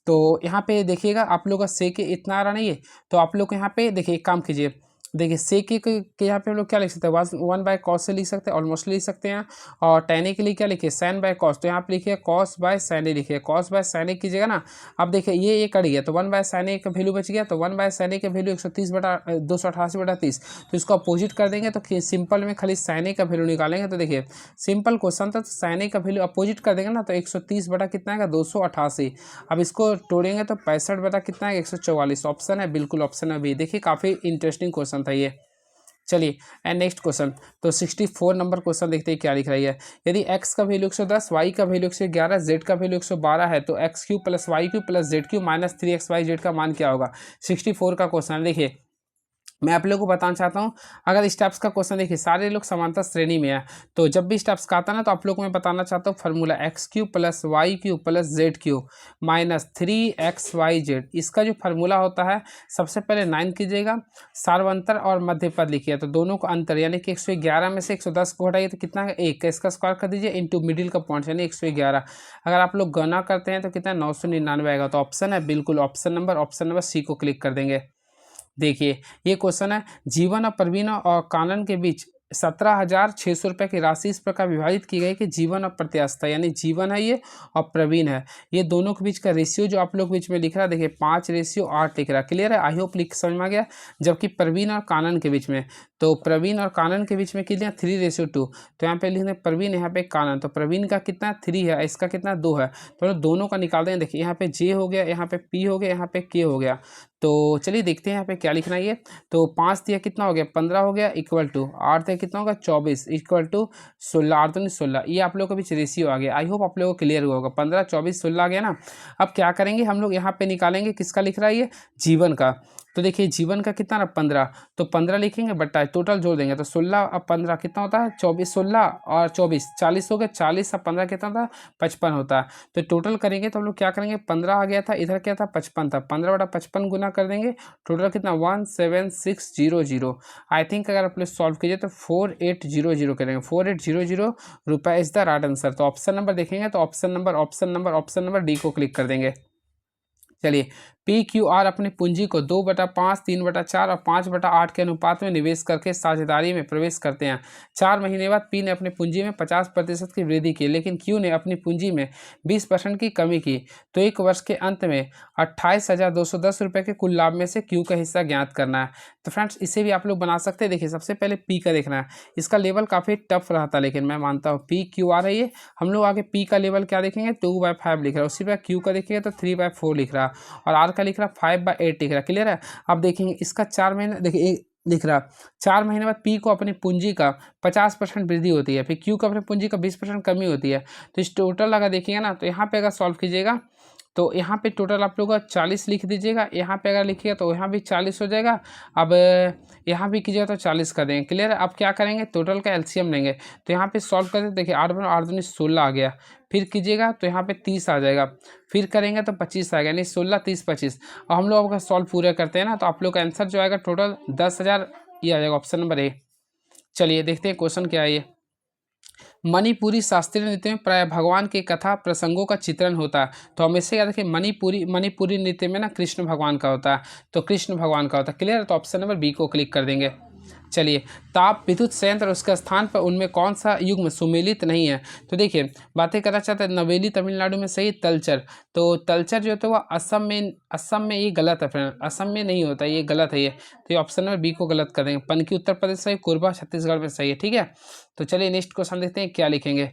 तो यहाँ पे देखिएगा आप लोग का सेक इतना आ रहा नहीं है, तो आप लोग यहाँ पे देखिए एक काम कीजिए। देखिए सेक के यहाँ पे हम लोग क्या लिख सकते हैं, 1/cos से लिख सकते हैं, ऑलमोस्ट लिख सकते हैं। और tan ए के लिए क्या लिखिए, sin/cos, तो यहाँ पे लिखिए cos/sin ए, लिखिए cos/sin ए कीजिएगा ना। अब देखिए ये कट गया, तो 1/sin ए का वैल्यू बच गया, तो 1/sin ए का वैल्यू 288/30। तो इसको अपोजिट कर देंगे, तो सिंपल में खाली sin ए का वैल्यू निकालेंगे। तो देखिए सिंपल क्वेश्चन था, तो sin ए का वैल्यू अपोजिट कर देंगे ना, तो 130 बटा कितना आएगा, 288। अब इसको तोड़ेंगे तो 65 बटा कितना है, 144। ऑप्शन है, बिल्कुल ऑप्शन है बी। देखिए काफ़ी इंटरेस्टिंग क्वेश्चन था ये। चलिए एंड नेक्स्ट क्वेश्चन, तो 64 नंबर क्वेश्चन देखते हैं क्या लिख रही है। यदि x का वैल्यू 110, y का वैल्यू 111, z का वैल्यू 112 है, तो x³ plus y³ plus z³ minus 3xyz का मान क्या होगा। 64 का क्वेश्चन है। देखिए मैं आप लोगों को बताना चाहता हूँ, अगर इस टाइप्स का क्वेश्चन देखिए सारे लोग समानता श्रेणी में है, तो जब भी इस टाइप्स का आता है ना, तो आप लोग को मैं बताना चाहता हूँ formula x³ plus y³ plus z³ minus 3xyz, इसका जो फार्मूला होता है, सबसे पहले 9 कीजिएगा, सार्वंतर और मध्य पद लिखिए, तो दोनों का अंतर यानी कि 111 में से 110 को हटाइए तो कितना है, 1 इसका स्क्वायर कर दीजिए इंटू मिडिल का पॉइंट यानी 111। अगर आप लोग गणना करते हैं तो कितना 999 आएगा। तो ऑप्शन है बिल्कुल ऑप्शन नंबर सी को क्लिक कर देंगे। देखिए ये क्वेश्चन है, जीवन और प्रवीण और कानन के बीच 17,600 रुपये की राशि इस प्रकार विभाजित की गई कि जीवन और प्रत्यास्था, यानी जीवन है ये और प्रवीण है, ये दोनों के बीच का रेशियो जो आप लोग बीच में लिख रहा है, देखिए 5:8 लिख रहा है। क्लियर है। आई होप लिख समझ में आ गया। जबकि प्रवीण और कानन के बीच में, तो प्रवीण और कानन के बीच में कितना 3:2, तो यहाँ पे लिखते हैं प्रवीण, यहाँ पे कानन, तो प्रवीण का कितना 3 है, इसका कितना 2 है, तो दोनों का निकाल देंगे। देखिए यहाँ पे जे हो गया, यहाँ पे पी हो गया, यहाँ पे के हो गया। तो चलिए देखते हैं यहाँ पे क्या लिखना है ये। तो 5 दिया कितना हो गया, 15 हो गया, इक्वल टू 8 दिया कितना होगा, 24, इक्वल टू 16, 8 दूनी 16। ये आप लोग के बीच रेशियो आ गया। आई होप आप लोगों को क्लियर हुआ होगा। 15, 24, 16 आ गया ना। अब क्या करेंगे हम लोग, यहाँ पे निकालेंगे किसका लिख रहा है ये, जीवन का। तो देखिए जीवन का कितना ना 15, तो 15 लिखेंगे बट्टा टोटल जोड़ देंगे, तो 16 और 15 कितना होता है, 24, 16 और 24 40 हो गया, 40 और 15 कितना होता है, 55 होता है। तो टोटल करेंगे तो हम लोग क्या करेंगे, 15 आ गया था, इधर क्या था 55 था, 15 बटा 55 गुना कर देंगे, टोटल कितना 17600। आई थिंक अगर आप लोग सॉल्व कीजिए तो 4800 करेंगे, 4800 रुपये इज द राइट आंसर। तो ऑप्शन नंबर देखेंगे तो ऑप्शन नंबर डी को क्लिक कर देंगे। चलिए PQR अपनी पूंजी को 2/5, 3/4 और 5/8 के अनुपात में निवेश करके साझेदारी में प्रवेश करते हैं। 4 महीने बाद P ने अपनी पूंजी में 50% की वृद्धि की, लेकिन Q ने अपनी पूंजी में 20% की कमी की। तो एक वर्ष के अंत में 28,210 रुपये के कुल लाभ में से Q का हिस्सा ज्ञात करना है। तो फ्रेंड्स इसे भी आप लोग बना सकते हैं। देखिए सबसे पहले P का देखना है, इसका लेवल काफ़ी टफ रहा था, लेकिन मैं मानता हूँ PQR है ये। हम लोग आगे P का लेवल क्या देखेंगे, 2/5 लिख रहा है, उसी पर Q का देखिएगा तो 3/4 लिख रहा है, और R का लिख रहा 5/8 लिख रहा है। क्लियर है। अब देखेंगे इसका 4 महीने, देखिए दिख रहा। 4 महीने बाद पी को अपनी पूंजी का 50% वृद्धि होती है, फिर क्यू को अपनी पूंजी का 20% कमी होती है। तो इस टोटल अगर देखिएगा ना, तो यहाँ पे अगर सॉल्व कीजिएगा तो यहाँ पे टोटल आप लोग का 40 लिख दीजिएगा, यहाँ पे अगर लिखिएगा तो यहाँ भी 40 हो जाएगा। अब यहाँ भी कीजिएगा तो 40 कर देंगे। क्लियर है। अब क्या करेंगे, टोटल का एलसीएम लेंगे। तो यहाँ पे सॉल्व करते देखिए 8 बनो 8 दूनी 16 आ गया, फिर कीजिएगा तो यहाँ पे 30 आ जाएगा, फिर करेंगे तो 25 आएगा, यानी 16 30 25। और हम लोग अगर सॉल्व पूरा करते हैं ना, तो आप लोग का आंसर जो आएगा टोटल 10,000 ये आ जाएगा, ऑप्शन नंबर ए। चलिए देखते हैं क्वेश्चन क्या है ये। मणिपुरी शास्त्रीय नृत्य में प्राय भगवान के कथा प्रसंगों का चित्रण होता है। तो हमेशा याद रखिए मणिपुरी नृत्य में ना कृष्ण भगवान का होता है, तो कृष्ण भगवान का होता है। क्लियर है। तो ऑप्शन नंबर बी को क्लिक कर देंगे। चलिए, ताप विद्युत संयंत्र और उसका स्थान पर उनमें कौन सा युग्म सुमेलित नहीं है। तो देखिए बातें करना चाहते हैं, नवेली तमिलनाडु में सही तलचर। तो तलचर जो होता है वो असम में ये गलत है फ्रेंड, असम में नहीं होता, ये गलत है ये। तो ये ऑप्शन नंबर बी को गलत कर देंगे। पनकी उत्तर प्रदेश सही, कोरबा छत्तीसगढ़ में सही है। ठीक है। तो चलिए नेक्स्ट क्वेश्चन देखते हैं क्या लिखेंगे।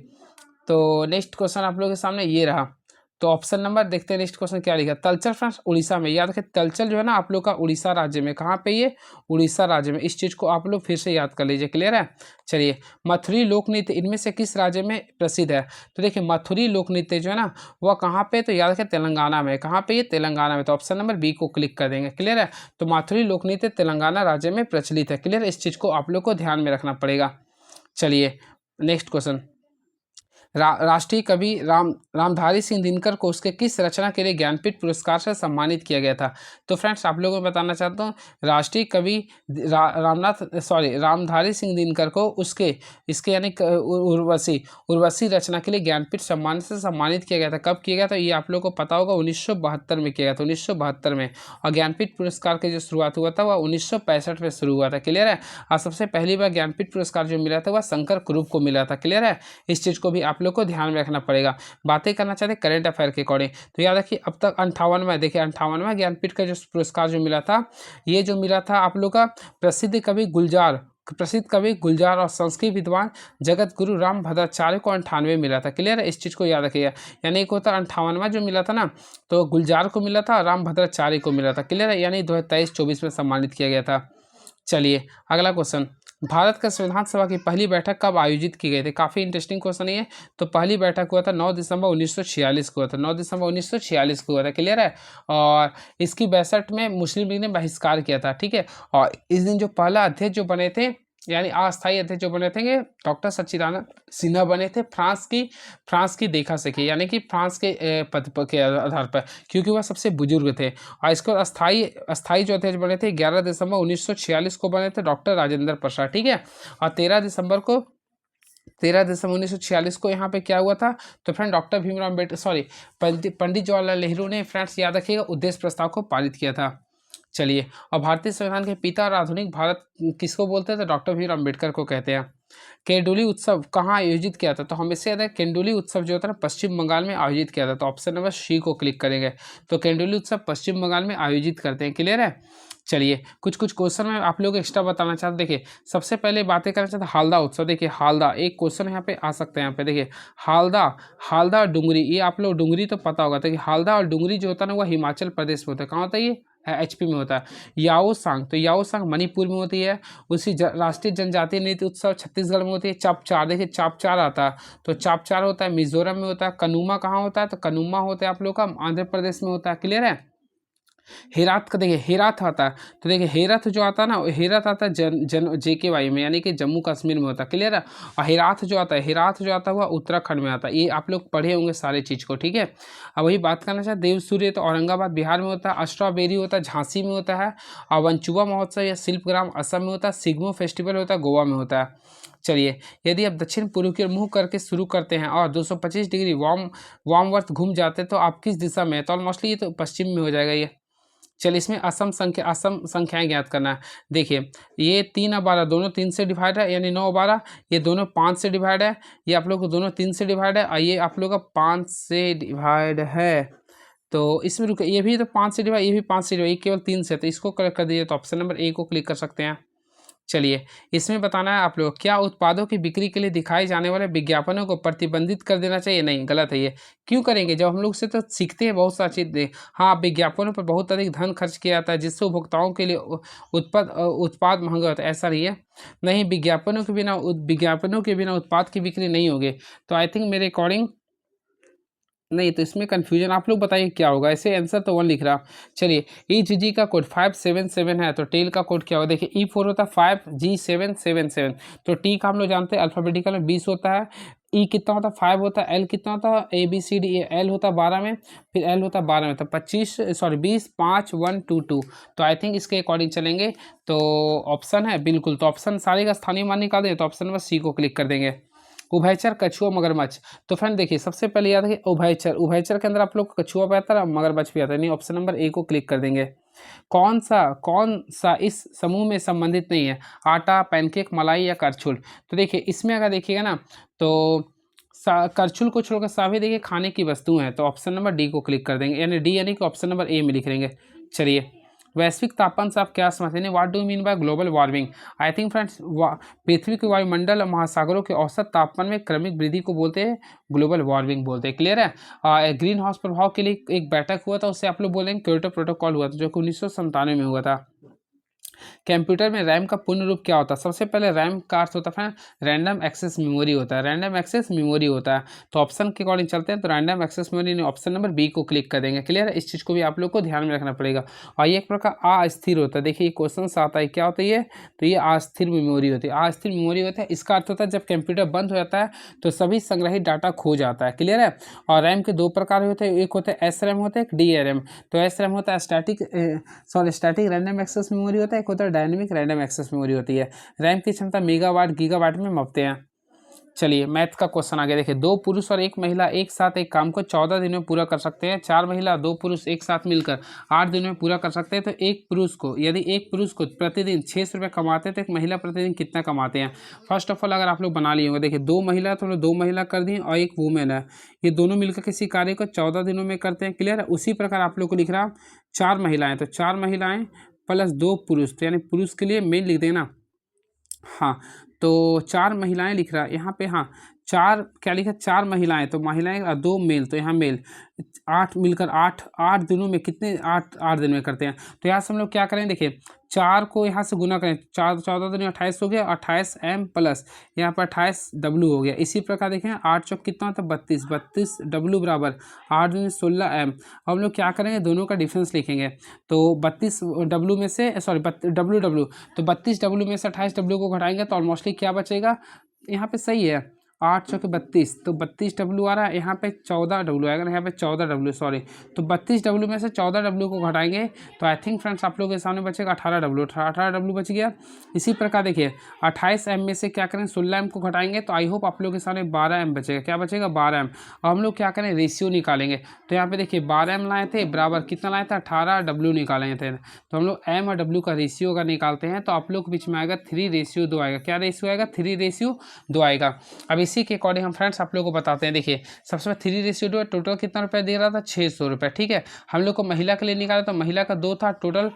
तो नेक्स्ट क्वेश्चन आप लोगों के सामने ये रहा। तो ऑप्शन नंबर देखते हैं नेक्स्ट क्वेश्चन क्या लिखा। तलचर फ्रेंड्स उड़ीसा में, याद रखें तलचर जो है ना आप लोग का उड़ीसा राज्य में, कहाँ पे ये उड़ीसा राज्य में। इस चीज़ को आप लोग फिर से याद कर लीजिए। क्लियर है। चलिए, मथुरी लोक नृत्य इनमें से किस राज्य में प्रसिद्ध है। तो देखिए मथुरी लोक नृत्य जो है ना वह कहाँ पे, तो याद रखें तेलंगाना में। कहाँ पे, ये तेलंगाना में। तो ऑप्शन नंबर बी को क्लिक कर देंगे। क्लियर है। तो मथुरी लोक नृत्य तेलंगाना राज्य में प्रचलित है। क्लियर, इस चीज़ को आप लोग को ध्यान में रखना पड़ेगा। चलिए नेक्स्ट क्वेश्चन। राष्ट्रीय कवि रामधारी सिंह दिनकर को उसके किस रचना के लिए ज्ञानपीठ पुरस्कार से सम्मानित किया गया था। तो फ्रेंड्स आप लोगों को बताना चाहता हूँ, राष्ट्रीय कवि रामधारी सिंह दिनकर को उसके इसके यानी उर्वशी रचना के लिए ज्ञानपीठ सम्मान से सम्मानित किया गया था। कब किया गया था ये आप लोगों को पता होगा, 1972 में किया गया था, 1972 में। और ज्ञानपीठ पुरस्कार की जो शुरुआत हुआ था वह 1965 में शुरू हुआ था। क्लियर है। और सबसे पहली बार ज्ञानपीठ पुरस्कार जो मिला था वह शंकर कुरूप को मिला था। क्लियर है। इस चीज़ को भी आप लोग को ध्यान में रखना पड़ेगा। बातें करना चाहते हैं करेंट अफेयर के अकॉर्डिंग, तो याद रखिए अब तक 58वां, देखिए 58वां ज्ञानपीठ का जो पुरस्कार जो मिला था, ये जो मिला था आप लोग का प्रसिद्ध कवि गुलजार और संस्कृत विद्वान जगत गुरु राम भद्राचार्य को 98 मिला था। क्लियर है। इस चीज़ को याद रखिएगा। यानी एक होता 58वां जो मिला था ना, तो गुलजार को मिला था, राम भद्राचार्य को मिला था। क्लियर है। यानी 2023-24 में सम्मानित किया गया था। चलिए अगला क्वेश्चन। भारत का संविधान सभा की पहली बैठक कब आयोजित की गई थी। काफ़ी इंटरेस्टिंग क्वेश्चन है। तो पहली बैठक हुआ था 9 दिसंबर 1946 को हुआ था, 9 दिसंबर 1946 को हुआ था। क्लियर है। और इसकी 62 में मुस्लिम लीग ने बहिष्कार किया था। ठीक है। और इस दिन जो पहला अध्यक्ष जो बने थे, यानी अस्थायी अध्यक्ष जो बने थे, डॉक्टर सच्चिदानंद सिन्हा बने थे, फ्रांस की देखा सखी, यानी कि फ्रांस के पद के आधार पर, क्योंकि वह सबसे बुजुर्ग थे। और इसको अस्थायी जो अध्यक्ष बने थे 11 दिसंबर 1946 को बने थे, डॉक्टर राजेंद्र प्रसाद। ठीक है। और 13 दिसंबर 1946 को यहाँ पे क्या हुआ था, तो फ्रेंड डॉक्टर भीमराव अम्बेडकर पंडित जवाहरलाल नेहरू ने फ्रेंड्स याद रखिएगा उद्देश्य प्रस्ताव को पारित किया था। चलिए, और भारतीय संविधान के पिता और आधुनिक भारत किसको बोलते हैं, तो डॉक्टर भीमराव अम्बेडकर को कहते हैं। केंडुली उत्सव कहाँ आयोजित किया था। तो हमेशा याद है केंडुली उत्सव जो होता है पश्चिम बंगाल में आयोजित किया था। तो ऑप्शन नंबर सी को क्लिक करेंगे। तो केंडुली उत्सव पश्चिम बंगाल में आयोजित करते हैं। क्लियर है। चलिए कुछ क्वेश्चन में आप लोग एक्स्ट्रा बताना चाहते। देखिए सबसे पहले बातें करना चाहते हालदा उत्सव। देखिए हालदा एक क्वेश्चन यहाँ पे आ सकता है। यहाँ पे देखिए हालदा और डुंगरी, ये आप लोग डुंगरी तो पता होगा। देखिए हालदा और डुंगरी जो होता है ना वह हिमाचल प्रदेश में होता है। कहाँ होता है ये, HP में होता है। याओसांग, तो याओसांग मणिपुर में होती है। उसी राष्ट्रीय जनजातीय नृत्य उत्सव छत्तीसगढ़ में होती है। चापचार, देखिए चापचार आता है, तो चापचार होता है मिजोरम में होता है। कनुमा कहाँ होता है, तो कनुमा होता है आप लोग का आंध्र प्रदेश में होता है। क्लियर है। हेरात का देखिए हेरात आता है, तो देखिए हेरत जो आता है ना, हेरत आता है JKY में, यानी कि जम्मू कश्मीर में होता है। क्लियर है। और हेरात जो आता है वह उत्तराखंड में आता है। ये आप लोग पढ़े होंगे सारे चीज़ को। ठीक है। अब वही बात करना चाहे देव सूर्य, तो औरंगाबाद बिहार में होता है। स्ट्रॉबेरी होता है झांसी में होता है। और वंचुआ महोत्सव या शिल्पग्राम असम में होता है। सिग्मो फेस्टिवल होता है गोवा में होता है। चलिए, यदि आप दक्षिण पूर्व की ओर मुँह करके शुरू करते हैं और 225 डिग्री वार्मवर्थ घूम जाते हैं तो आप किस दिशा में है, तो ऑलमोस्टली ये तो पश्चिम में हो जाएगा ये। चलिए, इसमें असम संख्याएं ज्ञात करना है। देखिए ये 3 और 12 दोनों 3 से डिवाइड है, यानी 9 और 12। ये दोनों 5 से डिवाइड है। ये आप लोग को दोनों 3 से डिवाइड है, और ये आप लोग का 5 से डिवाइड है। तो इसमें रुके, ये भी तो 5 से डिवाइड, ये भी 5 से डिवाइड, ये केवल 3 से, तो इसको करेक्ट कर दीजिए। तो ऑप्शन नंबर ए को क्लिक कर सकते हैं। चलिए, इसमें बताना है आप लोग, क्या उत्पादों की बिक्री के लिए दिखाए जाने वाले विज्ञापनों को प्रतिबंधित कर देना चाहिए? नहीं, गलत है ये। क्यों करेंगे? जब हम लोग से तो सीखते हैं बहुत सारी चीज़ें। हाँ, विज्ञापनों पर बहुत अधिक धन खर्च किया जाता है जिससे उपभोक्ताओं के लिए उत्पाद महंगा होता है, ऐसा नहीं है। नहीं, विज्ञापनों के बिना उत्पाद की बिक्री नहीं होगी। तो आई थिंक मेरे अकॉर्डिंग नहीं, तो इसमें कन्फ्यूजन आप लोग बताइए क्या होगा। ऐसे आंसर तो 1 लिख रहा। चलिए, EGG का कोड 577 है, तो टेल का कोड क्या होगा? देखिए, E4 होता है 5G777, तो टी का हम लोग जानते हैं अल्फाबेटिकल में 20 होता है, ई कितना होता है 5 होता है, एल कितना होता है ABCD, एल होता है 12 में, फिर एल होता है 12 में, तो 20 5 1 2 2। तो आई थिंक इसके अकॉर्डिंग चलेंगे। तो ऑप्शन है बिल्कुल, तो ऑप्शन सारे का स्थानीय मान निकाल दें, तो ऑप्शन नंबर सी को क्लिक कर देंगे। उभयचर, कछुआ, मगरमच्छ। तो फ्रेंड देखिए, सबसे पहले याद है उभयचर के अंदर आप लोग कछुआ भी आता है, मगरमच्छ भी आता है। नहीं, ऑप्शन नंबर ए को क्लिक कर देंगे। कौन सा इस समूह में संबंधित नहीं है? आटा, पैनकेक, मलाई या करछुल? तो देखिए, इसमें अगर देखिएगा ना, तो करछुल को छोड़कर सभी देखिए खाने की वस्तु हैं, तो ऑप्शन नंबर डी को क्लिक कर देंगे, यानी डी यानी कि ऑप्शन नंबर ए में लिख देंगे। चलिए, वैश्विक तापमान से आप क्या समझते हैं? What do mean by global warming? I think friends, पृथ्वी के वायुमंडल और महासागरों के औसत तापमान में क्रमिक वृद्धि को बोलते हैं ग्लोबल वार्मिंग बोलते हैं। क्लियर है? ग्रीन हाउस प्रभाव के लिए एक बैठक हुआ था, उससे आप लोग बोलेंगे क्योटो प्रोटोकॉल हुआ था, जो कि 1997 में हुआ था। कंप्यूटर में रैम का पूर्ण रूप क्या होता है? सबसे पहले रैम का अर्थ होता है रैंडम एक्सेस मेमोरी होता है, रैंडम एक्सेस मेमोरी होता है। तो ऑप्शन के अकॉर्डिंग चलते हैं, तो random access memory, option number B को क्लिक कर देंगे। क्लियर है? इस चीज़ को भी आप लोग को ध्यान में रखना पड़ेगा। और ये एक प्रकार अस्थिर होता है। देखिए, क्वेश्चन आता है क्या होता है ये? तो ये अस्थिर मेमोरी होती है। अस्थिर मेमोरी होता है, इसका अर्थ होता है जब कंप्यूटर बंद हो जाता है तो सभी संग्रहित डाटा खो जाता है। क्लियर है? और रैम के दो प्रकार होते हैं, एक होता है SRAM होता है, एक DRAM। तो SRAM होता है स्टैटिक रैंडम एक्सेस मेमोरी होता है, एक होता है डायनेमिक रैंडम एक्सेस मेमोरी होती है। रैम की क्षमता मेगावाट गीगावाट में मापते हैं। चलिए, मैथ का क्वेश्चन आ गया। देखिए, 2 पुरुष और 1 महिला एक साथ एक काम को 14 दिनों में पूरा कर सकते हैं। 4 महिला 2 पुरुष एक साथ मिलकर 8 दिनों में पूरा कर सकते हैं। तो यदि एक पुरुष को प्रतिदिन 600 रुपये कमाते हैं, तो एक महिला प्रतिदिन कितना कमाते हैं? फर्स्ट ऑफ ऑल अगर आप लोग बना लिए होंगे, देखिए 2 महिला तो 2 महिला कर दिए और एक वुमेन है, ये दोनों मिलकर किसी कार्य को 14 दिनों में करते हैं। क्लियर है? उसी प्रकार आप लोग को लिख रहा 4 महिलाएं, तो 4 महिलाएं प्लस 2 पुरुष, तो यानी पुरुष के लिए मेन लिख देना। हाँ, तो 4 महिलाएं लिख रहा है यहाँ पे। हाँ, 4 क्या लिखा? 4 महिलाएं, तो महिलाएं और 2 मेल, तो यहाँ मेल 8 मिलकर 8 दिनों में कितने 8 दिन में करते हैं। तो यहाँ से हम लोग क्या करें? देखिए, 4 को यहाँ से गुना करें, 14 दिन 28 हो गया, 28M प्लस यहाँ पर 28W हो गया। इसी प्रकार देखें, 8 चौक कितना होता है? 32W बराबर 8 दूनी 16M। हम लोग क्या करेंगे? दोनों का डिफरेंस लिखेंगे, तो 32W में से WW, तो 32W में से 28W को घटाएंगे तो ऑलमोस्टली क्या बचेगा? यहाँ पे सही है, 8 चौक 32, तो 32W आ रहा है, यहाँ पे 14W आएगा ना, यहाँ पे 14W, सॉरी। तो 32W में से 14W को घटाएंगे तो आई थिंक फ्रेंड्स आप लोगों के सामने बचेगा 18W बच गया। इसी प्रकार देखिए, 28M में से क्या करें? 16M को घटाएंगे, तो आई होप आप लोगों के सामने 12M बचेगा। क्या बचेगा? 12M। और हम लोग क्या करें? रेशियो निकालेंगे, तो यहाँ पे देखिए 12M लाए थे बराबर कितना लाए थे? 18W निकाले थे। तो हम लोग M और W का रेशियो का निकालते हैं, तो आप लोग के बीच में आएगा 3:2 आएगा। क्या रेशियो आएगा? 3:2 आएगा। अब इसी के अकॉर्डिंग हम फ्रेंड्स आप लोगों को बताते हैं। देखिए, सबसे पहले 3:2 टोटल कितना रुपया दे रहा था? 600 रुपये। ठीक है, हम लोग को महिला के लिए निकाला, तो महिला का 2 था, टोटल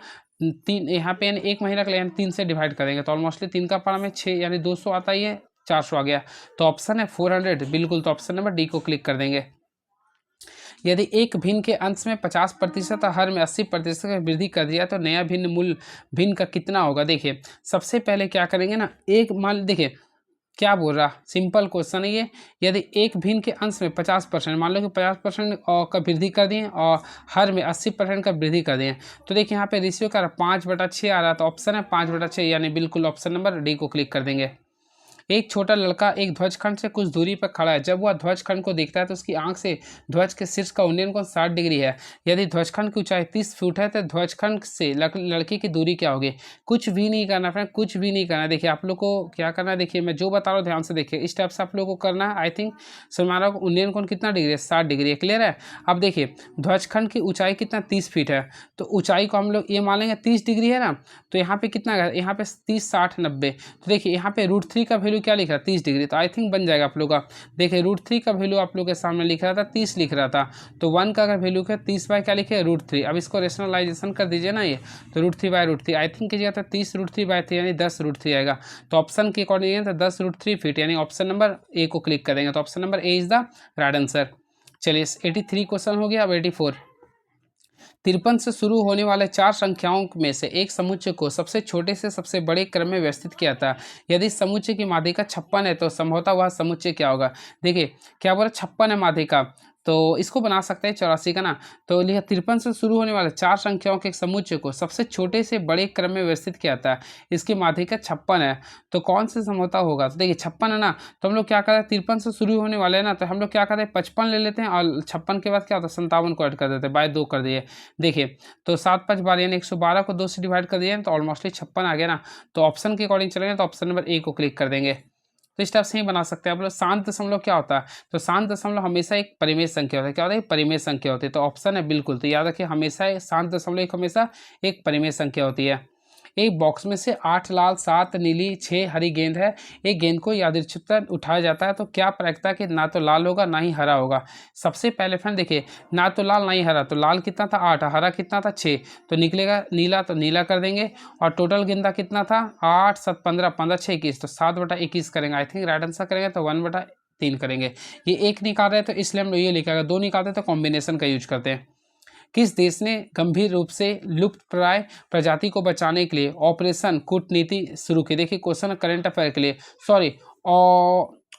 3, यहाँ पे यानी एक महिला के लिए 3 से डिवाइड करेंगे, तो ऑलमोस्टली 3 का पारा में 6 यानी 200 आता ही है, 400 आ गया। तो ऑप्शन है 400 बिल्कुल, तो ऑप्शन नंबर डी को क्लिक कर देंगे। यदि एक भिन्न के अंश में 50% और हर में 80% की वृद्धि कर दिया तो नया भिन्न का कितना होगा? देखिए, सबसे पहले क्या करेंगे ना, एक मान देखिए क्या बोल रहा, सिंपल क्वेश्चन है ये। यदि एक भिन्न के अंश में 50%, मान लो कि 50% का वृद्धि कर दिए और हर में 80% का वृद्धि कर दिए, तो देखिए यहाँ पे रेशियो का 5/6 आ रहा है, तो ऑप्शन है 5/6, यानी बिल्कुल ऑप्शन नंबर डी को क्लिक कर देंगे। एक छोटा लड़का एक ध्वजखंड से कुछ दूरी पर खड़ा है। जब वह ध्वजखंड को देखता है तो उसकी आंख से ध्वज के शीर्ष का उन्नयन कोण 60 डिग्री है। यदि ध्वजखंड की ऊंचाई 30 फुट है तो ध्वजखंड से लड़की की दूरी क्या होगी? कुछ भी नहीं करना फ्रेंड, कुछ भी नहीं करना। देखिए, आप लोग को क्या करना है, देखिए मैं जो बता रहा हूँ ध्यान से देखिए, इस टाइप से आप लोग को करना है। आई थिंक हमारा उन्नयन कोण कितना डिग्री है? 60 डिग्री है। क्लियर है? अब देखिए, ध्वजखंड की ऊंचाई कितना? 30 फीट है, तो ऊंचाई को हम लोग ये मान लेंगे 30 डिग्री है ना, तो यहाँ पे कितना है? यहाँ पे 30, 60, 90, तो देखिए यहाँ पे √3 का वैल्यू वैल्यू क्या लिख रहा है 30 डिग्री, तो आई थिंक बन जाएगा आप लोग का। देखिए √3 का वैल्यू आप लोग के सामने लिख रहा था 30 लिख रहा था, तो 1 का अगर वैल्यू है 30 बाय क्या लिखे √3। अब इसको रेशनलाइजेशन कर दीजिए ना, ये तो √3/√3 आई थिंक कीजिएगा तो 30 √3/3 यानी 10 √3 आएगा। तो ऑप्शन के अकॉर्डिंग तो 10 √3 फीट यानी ऑप्शन नंबर ए को क्लिक करेंगे, तो option number A is the right answer. चलिए 83 क्वेश्चन हो गया। अब 84, 53 से शुरू होने वाले 4 संख्याओं में से एक समुच्चय को सबसे छोटे से सबसे बड़े क्रम में व्यवस्थित किया था। यदि समुच्चय की माध्यिका 56 है तो संभवतः वह समुच्चय क्या होगा। देखिए क्या बोला 56 है माध्यिका, तो इसको बना सकते हैं 84 का ना। तो लिखा 53 से शुरू होने वाले 4 संख्याओं के एक समुच्चय को सबसे छोटे से बड़े क्रम में व्यवस्थित किया था, इसकी माध्यिका 56 है, तो कौन से समझौता होगा। तो देखिए 56 है ना, तो हम लोग क्या करते हैं 53 से शुरू होने वाले हैं ना, तो हम लोग क्या करते हैं 55 ले लेते हैं और 56 के बाद क्या होता है 57 को ऐड कर देते हैं, बाय 2 कर दिए। देखिए तो 7 5 12 यानी 112 को 2 से डिवाइड कर दिए तो ऑलमोस्टली 56 आ गया ना। तो ऑप्शन के अकॉर्डिंग चलेंगे तो ऑप्शन नंबर ए को क्लिक कर देंगे। तो इस टाइप से ही बना सकते हैं आप लोग। शांत दशमलव क्या होता है, तो शांत दशमलव हमेशा एक परिमेय संख्या होता है। क्या होता है परिमेय संख्या होती है, तो ऑप्शन है बिल्कुल। तो याद रखिए हमेशा शांत दशमलव एक हमेशा एक परिमेय संख्या होती है। एक बॉक्स में से 8 लाल 7 नीली 6 हरी गेंद है। एक गेंद को यादृच्छिकता उठाया जाता है तो क्या प्रायिकता कि ना तो लाल होगा ना ही हरा होगा। सबसे पहले फ्रेंड देखिए ना तो लाल ना ही हरा, तो लाल कितना था 8, हरा कितना था 6, तो निकलेगा नीला, तो नीला कर देंगे। और टोटल गेंदा कितना था 8 7 15 15 6 21, तो 7/21 करेंगे। आई थिंक राइट आंसर करेंगे तो 1/3 करेंगे। ये एक निकाल रहे तो इसलिए हम ये लिखेगा, 2 निकालते तो कॉम्बिनेशन का यूज करते हैं। किस देश ने गंभीर रूप से लुप्तप्राय प्रजाति को बचाने के लिए ऑपरेशन कूटनीति शुरू की। देखिए क्वेश्चन करंट अफेयर के लिए, सॉरी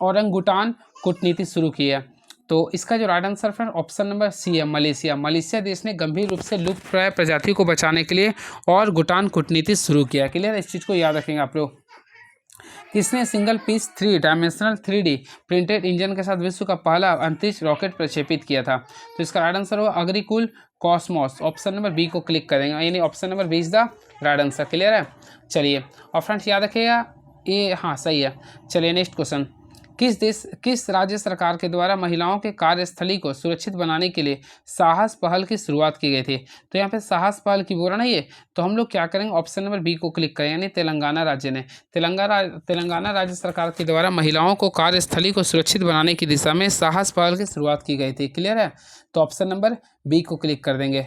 औरंगुटान कूटनीति शुरू की है। तो इसका जो right answer friend option number C है मलेशिया। मलेशिया देश ने गंभीर रूप से लुप्तप्राय प्रजातियों को बचाने के लिए और गुटान कूटनीति शुरू किया। क्लियर, इस चीज़ को याद रखेंगे आप लोग। किसने single piece 3 dimensional 3D printed engine के साथ विश्व का पहला अंतरिक्ष रॉकेट प्रक्षेपित किया था। तो इसका राइट आंसर होगा अग्रिकुल कॉस्मोस। ऑप्शन नंबर बी को क्लिक करेंगे, यानी option number B is the right answer. Clear है। चलिए और फ्रेंड्स याद रखिएगा ये हाँ सही है। चलिए नेक्स्ट क्वेश्चन, किस राज्य सरकार के द्वारा महिलाओं के कार्यस्थली को सुरक्षित बनाने के लिए साहस पहल की शुरुआत की गई थी। तो यहाँ पे साहस पहल की बोल रहा ना ये, तो हम लोग क्या करेंगे ऑप्शन नंबर बी को क्लिक करें, यानी तेलंगाना राज्य ने तेलंगाना राज्य सरकार के द्वारा महिलाओं को कार्यस्थली को सुरक्षित बनाने की दिशा में साहस पहल की शुरुआत की गई थी। क्लियर है, तो ऑप्शन नंबर बी को क्लिक कर देंगे।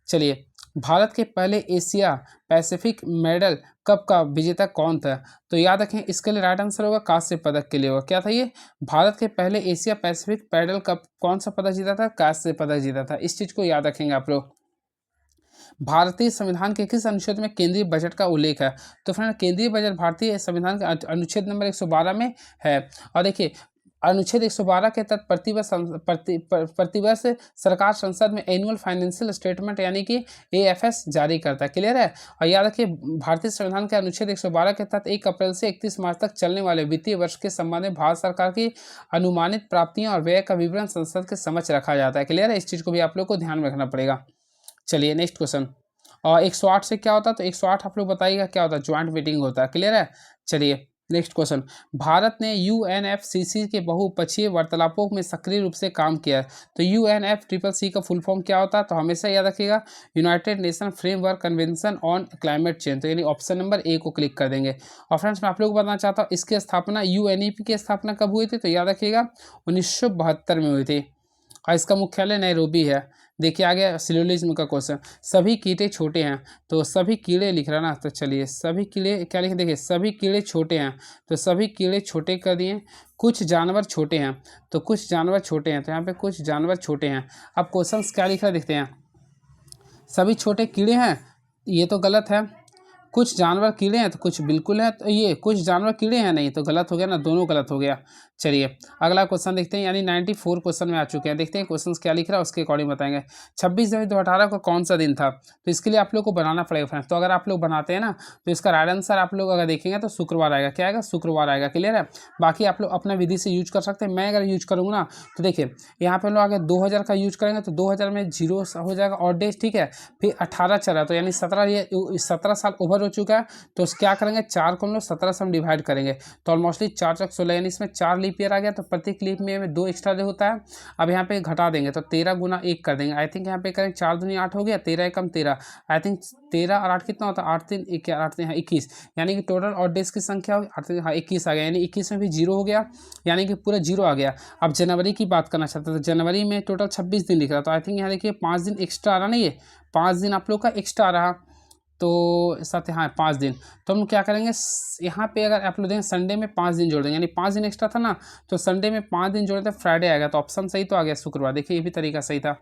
चलिए भारत के पहले एशिया पैसिफिक मेडल कप का विजेता कौन था। तो याद रखें इसके लिए राइट आंसर होगा कांस्य पदक के लिए होगा। क्या था ये, भारत के पहले एशिया पैसिफिक मेडल कप कौन सा पदक जीता था, कांस्य पदक जीता था। इस चीज़ को याद रखेंगे आप लोग। भारतीय संविधान के किस अनुच्छेद में केंद्रीय बजट का उल्लेख है। तो फ्रेंड केंद्रीय बजट भारतीय संविधान के अनुच्छेद नंबर 112 में है। और देखिए अनुच्छेद 112 के तहत प्रतिवर्ष सरकार संसद में एनुअल फाइनेंशियल स्टेटमेंट यानी कि AFS जारी करता है। क्लियर है। और याद रखिए भारतीय संविधान के अनुच्छेद 112 के तहत 1 अप्रैल से 31 मार्च तक चलने वाले वित्तीय वर्ष के संबंध में भारत सरकार की अनुमानित प्राप्तियां और व्यय का विवरण संसद के समक्ष रखा जाता है। क्लियर है, इस चीज़ को भी आप लोग को ध्यान में रखना पड़ेगा। चलिए नेक्स्ट क्वेश्चन, और 108 से क्या होता है, तो 108 आप लोग बताइएगा क्या होता है, ज्वाइंट मीटिंग होता है। क्लियर है। चलिए नेक्स्ट क्वेश्चन, भारत ने UNFCCC के बहुपक्षीय वार्तालापों में सक्रिय रूप से काम किया। तो UNFCCC का फुल फॉर्म क्या होता है, तो हमेशा याद रखिएगा United nation framework convention on climate change. तो यानी ऑप्शन नंबर ए को क्लिक कर देंगे। और फ्रेंड्स मैं आप लोग को बताना चाहता हूँ इसकी स्थापना UNEP की स्थापना कब हुई थी, तो याद रखिएगा 1972 में हुई थी और इसका मुख्यालय नैरोबी है। देखिए आ गया सिलोजिज्म का क्वेश्चन, सभी कीड़े छोटे हैं, तो सभी कीड़े लिख रहा ना, तो चलिए सभी कीड़े क्या लिखे, देखिए सभी कीड़े छोटे हैं, तो सभी कीड़े छोटे कर दिए। कुछ जानवर छोटे हैं, तो कुछ जानवर छोटे हैं, तो यहाँ पे कुछ जानवर छोटे हैं। अब क्वेश्चन क्या लिख रहा देखते हैं, सभी छोटे कीड़े हैं, ये तो गलत है। कुछ जानवर कीड़े हैं, तो कुछ बिल्कुल है, तो ये कुछ जानवर कीड़े हैं नहीं, तो गलत हो गया ना, दोनों गलत हो गया। चलिए अगला क्वेश्चन देखते हैं, यानी 94 क्वेश्चन में आ चुके हैं। देखते हैं क्वेश्चन क्या लिख रहा है, उसके अकॉर्डिंग बताएंगे। 26 जनवरी 2018 को कौन सा दिन था, तो इसके लिए आप लोग को बनाना पड़ेगा फ्रेंड्स। तो अगर आप लोग बनाते हैं ना, तो इसका राइट आंसर आप लोग अगर देखेंगे तो शुक्रवार आएगा। क्या आएगा, शुक्रवार आएगा। क्लियर है। बाकी आप लोग अपना विधि से यूज कर सकते हैं। मैं अगर यूज करूँगा ना, तो देखिए यहाँ पे हम लोग आगे 2000 का यूज करेंगे, तो 2000 में 0 हो जाएगा और डेज, ठीक है। फिर 18 चला, तो यानी 17 साल ओवर ऊपर हो चुका है, तो क्या करेंगे 4 को हम लोग 17 से हम डिवाइड करेंगे, तो ऑलमोस्टली 4 चौक 16, यानी इसमें 4 लीप ईयर आ गया, तो प्रत्येक लीप में 2 एक्स्ट्रा डे होता है। अब यहाँ पे घटा देंगे तो 13 गुना 1 कर देंगे। आई थिंक यहाँ पे करेंगे 4 दूनी 8 हो गया, 13 एकम 13, आई थिंक 13 और 8 कितना होता है, 8 3 8 3 21, यानी कि टोटल और डेज की संख्या होगी 8 हाँ 21 आ गया, यानी 21 में भी 0 हो गया, यानी कि पूरा 0 आ गया। अब जनवरी की बात करना चाहते तो जनवरी में टोटल 26 दिन लिख रहा, तो आई थिंक यहाँ देखिए 5 दिन एक्स्ट्रा आ रहा, नहीं है 5 दिन आप लोग का एक्स्ट्रा आ रहा, तो साथ हाँ 5 दिन, तो हम क्या करेंगे यहाँ पे अगर आप लोग देखें संडे में 5 दिन जोड़ देंगे, यानी 5 दिन एक्स्ट्रा था ना, तो संडे में 5 दिन जोड़ते फ्राइडे आएगा, तो ऑप्शन सही तो आ गया शुक्रवार। देखिए ये भी तरीका सही था।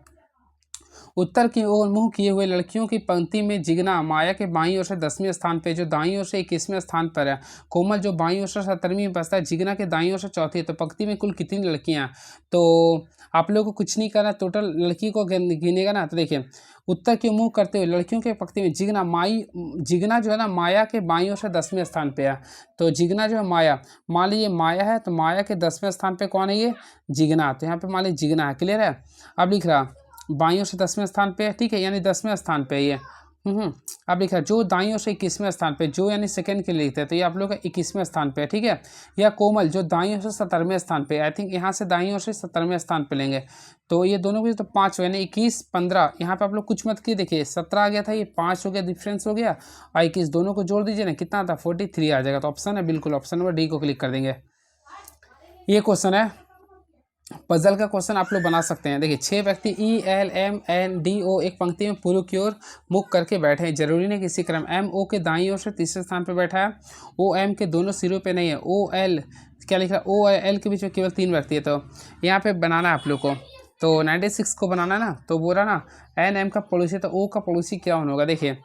उत्तर की ओर मुंह किए हुए लड़कियों की पंक्ति में जिग्ना माया के बाईं ओर से 10वें स्थान पे, जो दाईं ओर से 21वें स्थान पर है। कोमल जो बाईं ओर से 17वीं में बसता है, जिग्ना के दाईं ओर से चौथी है। तो पंक्ति में कुल कितनी लड़कियां हैं, तो आप लोगों को कुछ नहीं करना, टोटल लड़की को गिनेगा ना। तो देखिए उत्तर की मुंह करते हुए लड़कियों के पंक्ति में जिग्ना जो है ना माया के बाईं ओर से 10वें स्थान पे है। तो जिग्ना जो है माया, मान लीजिए माया है, तो माया के 10वें स्थान पे कौन है, ये जिग्ना, तो यहाँ पे मान लीजिए जिग्ना है। क्लियर है। अब लिख रहा बाईं ओर से 10वें स्थान पे है, ठीक है, यानी 10वें स्थान पे ये। अब लिखा जो दाईं ओर से 21वें स्थान पे, जो यानी सेकंड के लिए लिखते हैं, तो ये आप लोग का 21वें स्थान पे है, ठीक है। या कोमल जो दाईं ओर से 17वें स्थान पे, आई थिंक यहाँ से दाईं ओर से 17वें स्थान पे लेंगे, तो ये दोनों के तो 5 यानी 21 15, यहाँ पे आप लोग कुछ मत किए, देखिए 17 आ गया था, ये 5 हो गया, डिफरेंस हो गया, और 21 दोनों को जोड़ दीजिए ना, कितना था 43 आ जाएगा। तो ऑप्शन है बिल्कुल ऑप्शन नंबर डी को क्लिक कर देंगे। ये क्वेश्चन है पजल का क्वेश्चन, आप लोग बना सकते हैं। देखिए 6 व्यक्ति ELMNDO एक पंक्ति में पूर्व की ओर मुख करके बैठे हैं, जरूरी नहीं किसी क्रम, MO के दाईं ओर से तीसरे स्थान पर बैठा है, OM के दोनों सिरों पे नहीं है, OL क्या लिख रहा है, OL के बीच में केवल 3 व्यक्ति है। तो यहाँ पे बनाना है आप लोग को, तो 96 को बनाना है ना, तो बोला ना NM का पड़ोसी, तो O का पड़ोसी क्या होगा। देखिए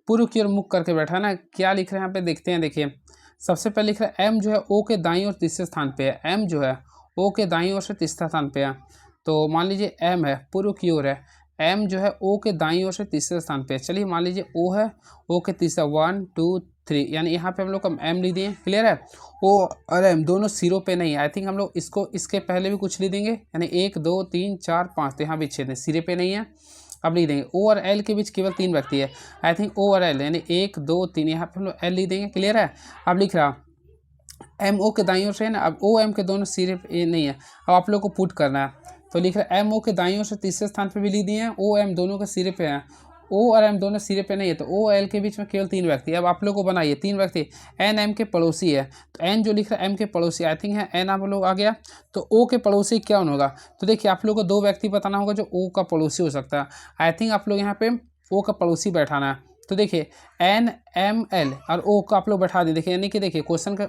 पूर्व की ओर मुख करके बैठा है ना, क्या लिख रहे हैं यहाँ पे देखते हैं। देखिए सबसे पहले लिख रहा है M जो है O के दाईं ओर तीसरे स्थान पे है, M जो है O के दाईं ओर से तीसरा स्थान पे है। तो मान लीजिए M है पूर्व की ओर है, M जो है O के दाईं ओर से तीसरे स्थान पे है। चलिए मान लीजिए O है, O के तीसरा 1 2 3, यानी यहाँ पे हम लोग M लिख दिए। क्लियर है। O और M दोनों सिरों पे नहीं है, आई थिंक हम लोग इसको इसके पहले भी कुछ लिख देंगे, यानी 1 2 3 4 5, तो यहाँ भी 6 सिरे पे नहीं है। अब लिख देंगे O और L के बीच केवल 3 व्यक्ति है, आई थिंक O और L, यानी 1 2 3, यहाँ पे हम लोग L लिख देंगे। क्लियर है। अब लिख रहा MO के दाईं ओर से है ना, अब OM के दोनों सिरे पे नहीं है, अब आप लोग को पुट करना है, तो लिख रहा है MO के दाईं ओर से तीसरे स्थान पे भी लिख दिए हैं, OM दोनों के सिरे पे हैं, O और M दोनों सिरे पे नहीं है, तो OL के बीच में केवल 3 व्यक्ति। अब आप लोग को बनाइए 3 व्यक्ति, NM के पड़ोसी है, तो N जो लिख रहा है M के पड़ोसी, आई थिंक है N आप लोग आ गया, तो O के पड़ोसी क्या होगा। तो देखिए आप लोग को 2 व्यक्ति बताना होगा जो O का पड़ोसी हो सकता है, आई थिंक आप लोग यहाँ पे O का पड़ोसी बैठाना है। तो देखिए N M L और O को आप लोग बैठा दिए, देखिए यानी कि देखिए क्वेश्चन का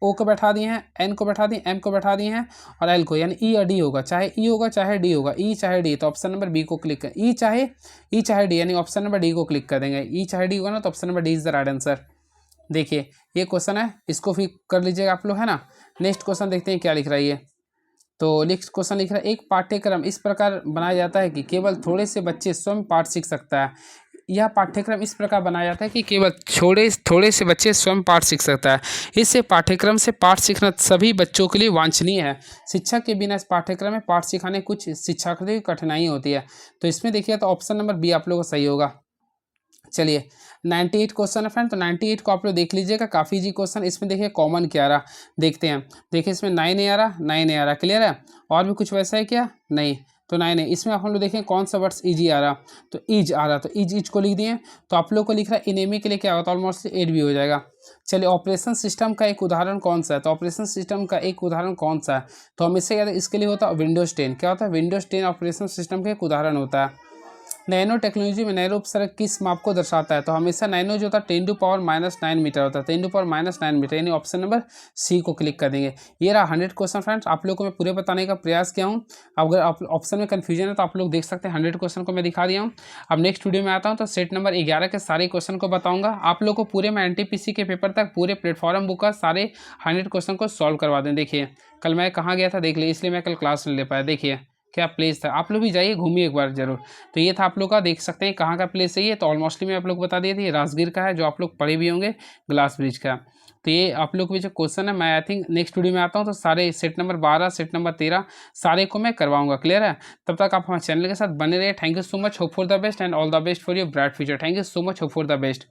O को बैठा दिए हैं, N को बैठा दिए, M को बैठा दिए हैं, और L को, यानी E और D होगा, चाहे E होगा चाहे D होगा, E चाहे D, तो ऑप्शन नंबर बी को क्लिक कर, E चाहे D, यानी ऑप्शन नंबर डी को क्लिक कर देंगे। E चाहे D होगा ना, तो option number D is the right answer. देखिए ये क्वेश्चन है, इसको भी कर लीजिएगा आप लोग, है ना। नेक्स्ट क्वेश्चन देखते हैं क्या लिख रहा है ये। तो नेक्स्ट क्वेश्चन लिख रहा है एक पाठ्यक्रम इस प्रकार बनाया जाता है कि केवल थोड़े से बच्चे स्वयं पाठ सीख सकता है। यह पाठ्यक्रम इस प्रकार बनाया जाता है कि केवल थोड़े से बच्चे स्वयं पाठ सीख सकता है। इससे पाठ्यक्रम से पाठ सीखना सभी बच्चों के लिए वांछनीय है। शिक्षक के बिना इस पाठ्यक्रम में पाठ सिखाने कुछ शिक्षार्थियों की कठिनाई होती है। तो इसमें देखिए तो ऑप्शन नंबर बी आप लोगों का सही होगा। चलिए 98 क्वेश्चन है फ्रेंड, तो 98 को आप लोग देख लीजिएगा, काफ़ी जी क्वेश्चन। इसमें देखिए कॉमन क्या आ रहा, देखते हैं। देखिए इसमें 9 नहीं आ रहा, 9 नहीं आ रहा। क्लियर है। और भी कुछ वैसा है क्या, नहीं, तो 9 है। इसमें आप लोग देखें कौन सा वर्ड्स ईजी आ रहा, तो ईज आ रहा, तो ईज को लिख दिए। तो आप लोग को लिख रहा है इनेमी के लिए क्या होता है, ऑलमोस्ट 8 भी हो जाएगा। चलिए ऑपरेशन सिस्टम का एक उदाहरण कौन सा है, तो ऑपरेशन सिस्टम का एक उदाहरण कौन सा है, तो हमेशा याद इसके लिए होता है विंडोज 10। क्या होता है, विंडोज 10 ऑपरेशन सिस्टम का एक उदाहरण होता है। नैनो टेक्नोलॉजी में नैनो उपसर्ग किस माप को दर्शाता है, तो हमेशा नैनो जो होता है 10⁻⁹ मीटर होता है, 10⁻⁹ मीटर, यानी ऑप्शन नंबर सी को क्लिक कर देंगे। ये रहा 100 क्वेश्चन फ्रेंड्स, आप लोग को मैं पूरे बताने का प्रयास किया हूँ। अगर आप ऑप्शन में कन्फ्यूजन है तो आप लोग देख सकते हैं, 100 क्वेश्चन को मैं दिखा दिया हूँ। अब नेक्स्ट वीडियो में आता हूँ तो सेट नंबर 11 के सारे क्वेश्चन को बताऊँगा आप लोग को पूरे। मैं NTPC के पेपर तक पूरे प्लेटफॉर्म बुक का सारे 100 क्वेश्चन को सॉल्व करवा दें। देखिए कल मैं कहाँ गया था देख लीजिए, इसलिए मैं कल क्लास नहीं ले पाया। देखिए क्या प्लेस था, आप लोग भी जाइए घूमिए एक बार जरूर। तो ये था आप लोग का, देख सकते हैं कहाँ का प्लेस है ये, तो ऑलमोस्टली मैं आप लोग को बता दिया था, ये राजगीर का है, जो आप लोग पढ़े भी होंगे, ग्लास ब्रिज का। तो ये आप लोग के जो क्वेश्चन है, मैं आई थिंक नेक्स्ट वीडियो में आता हूँ तो सारे सेट नंबर 12 सेट नंबर 13 सारे को मैं करवाऊंगा। क्लियर है। तब तक आप हमारे चैनल के साथ बने रहिए। Thank you so much, hope for the best and all the best for your bright future. Thank you so much, hope for the best.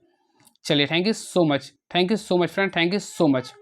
चलिए thank you so much friend, thank you so much.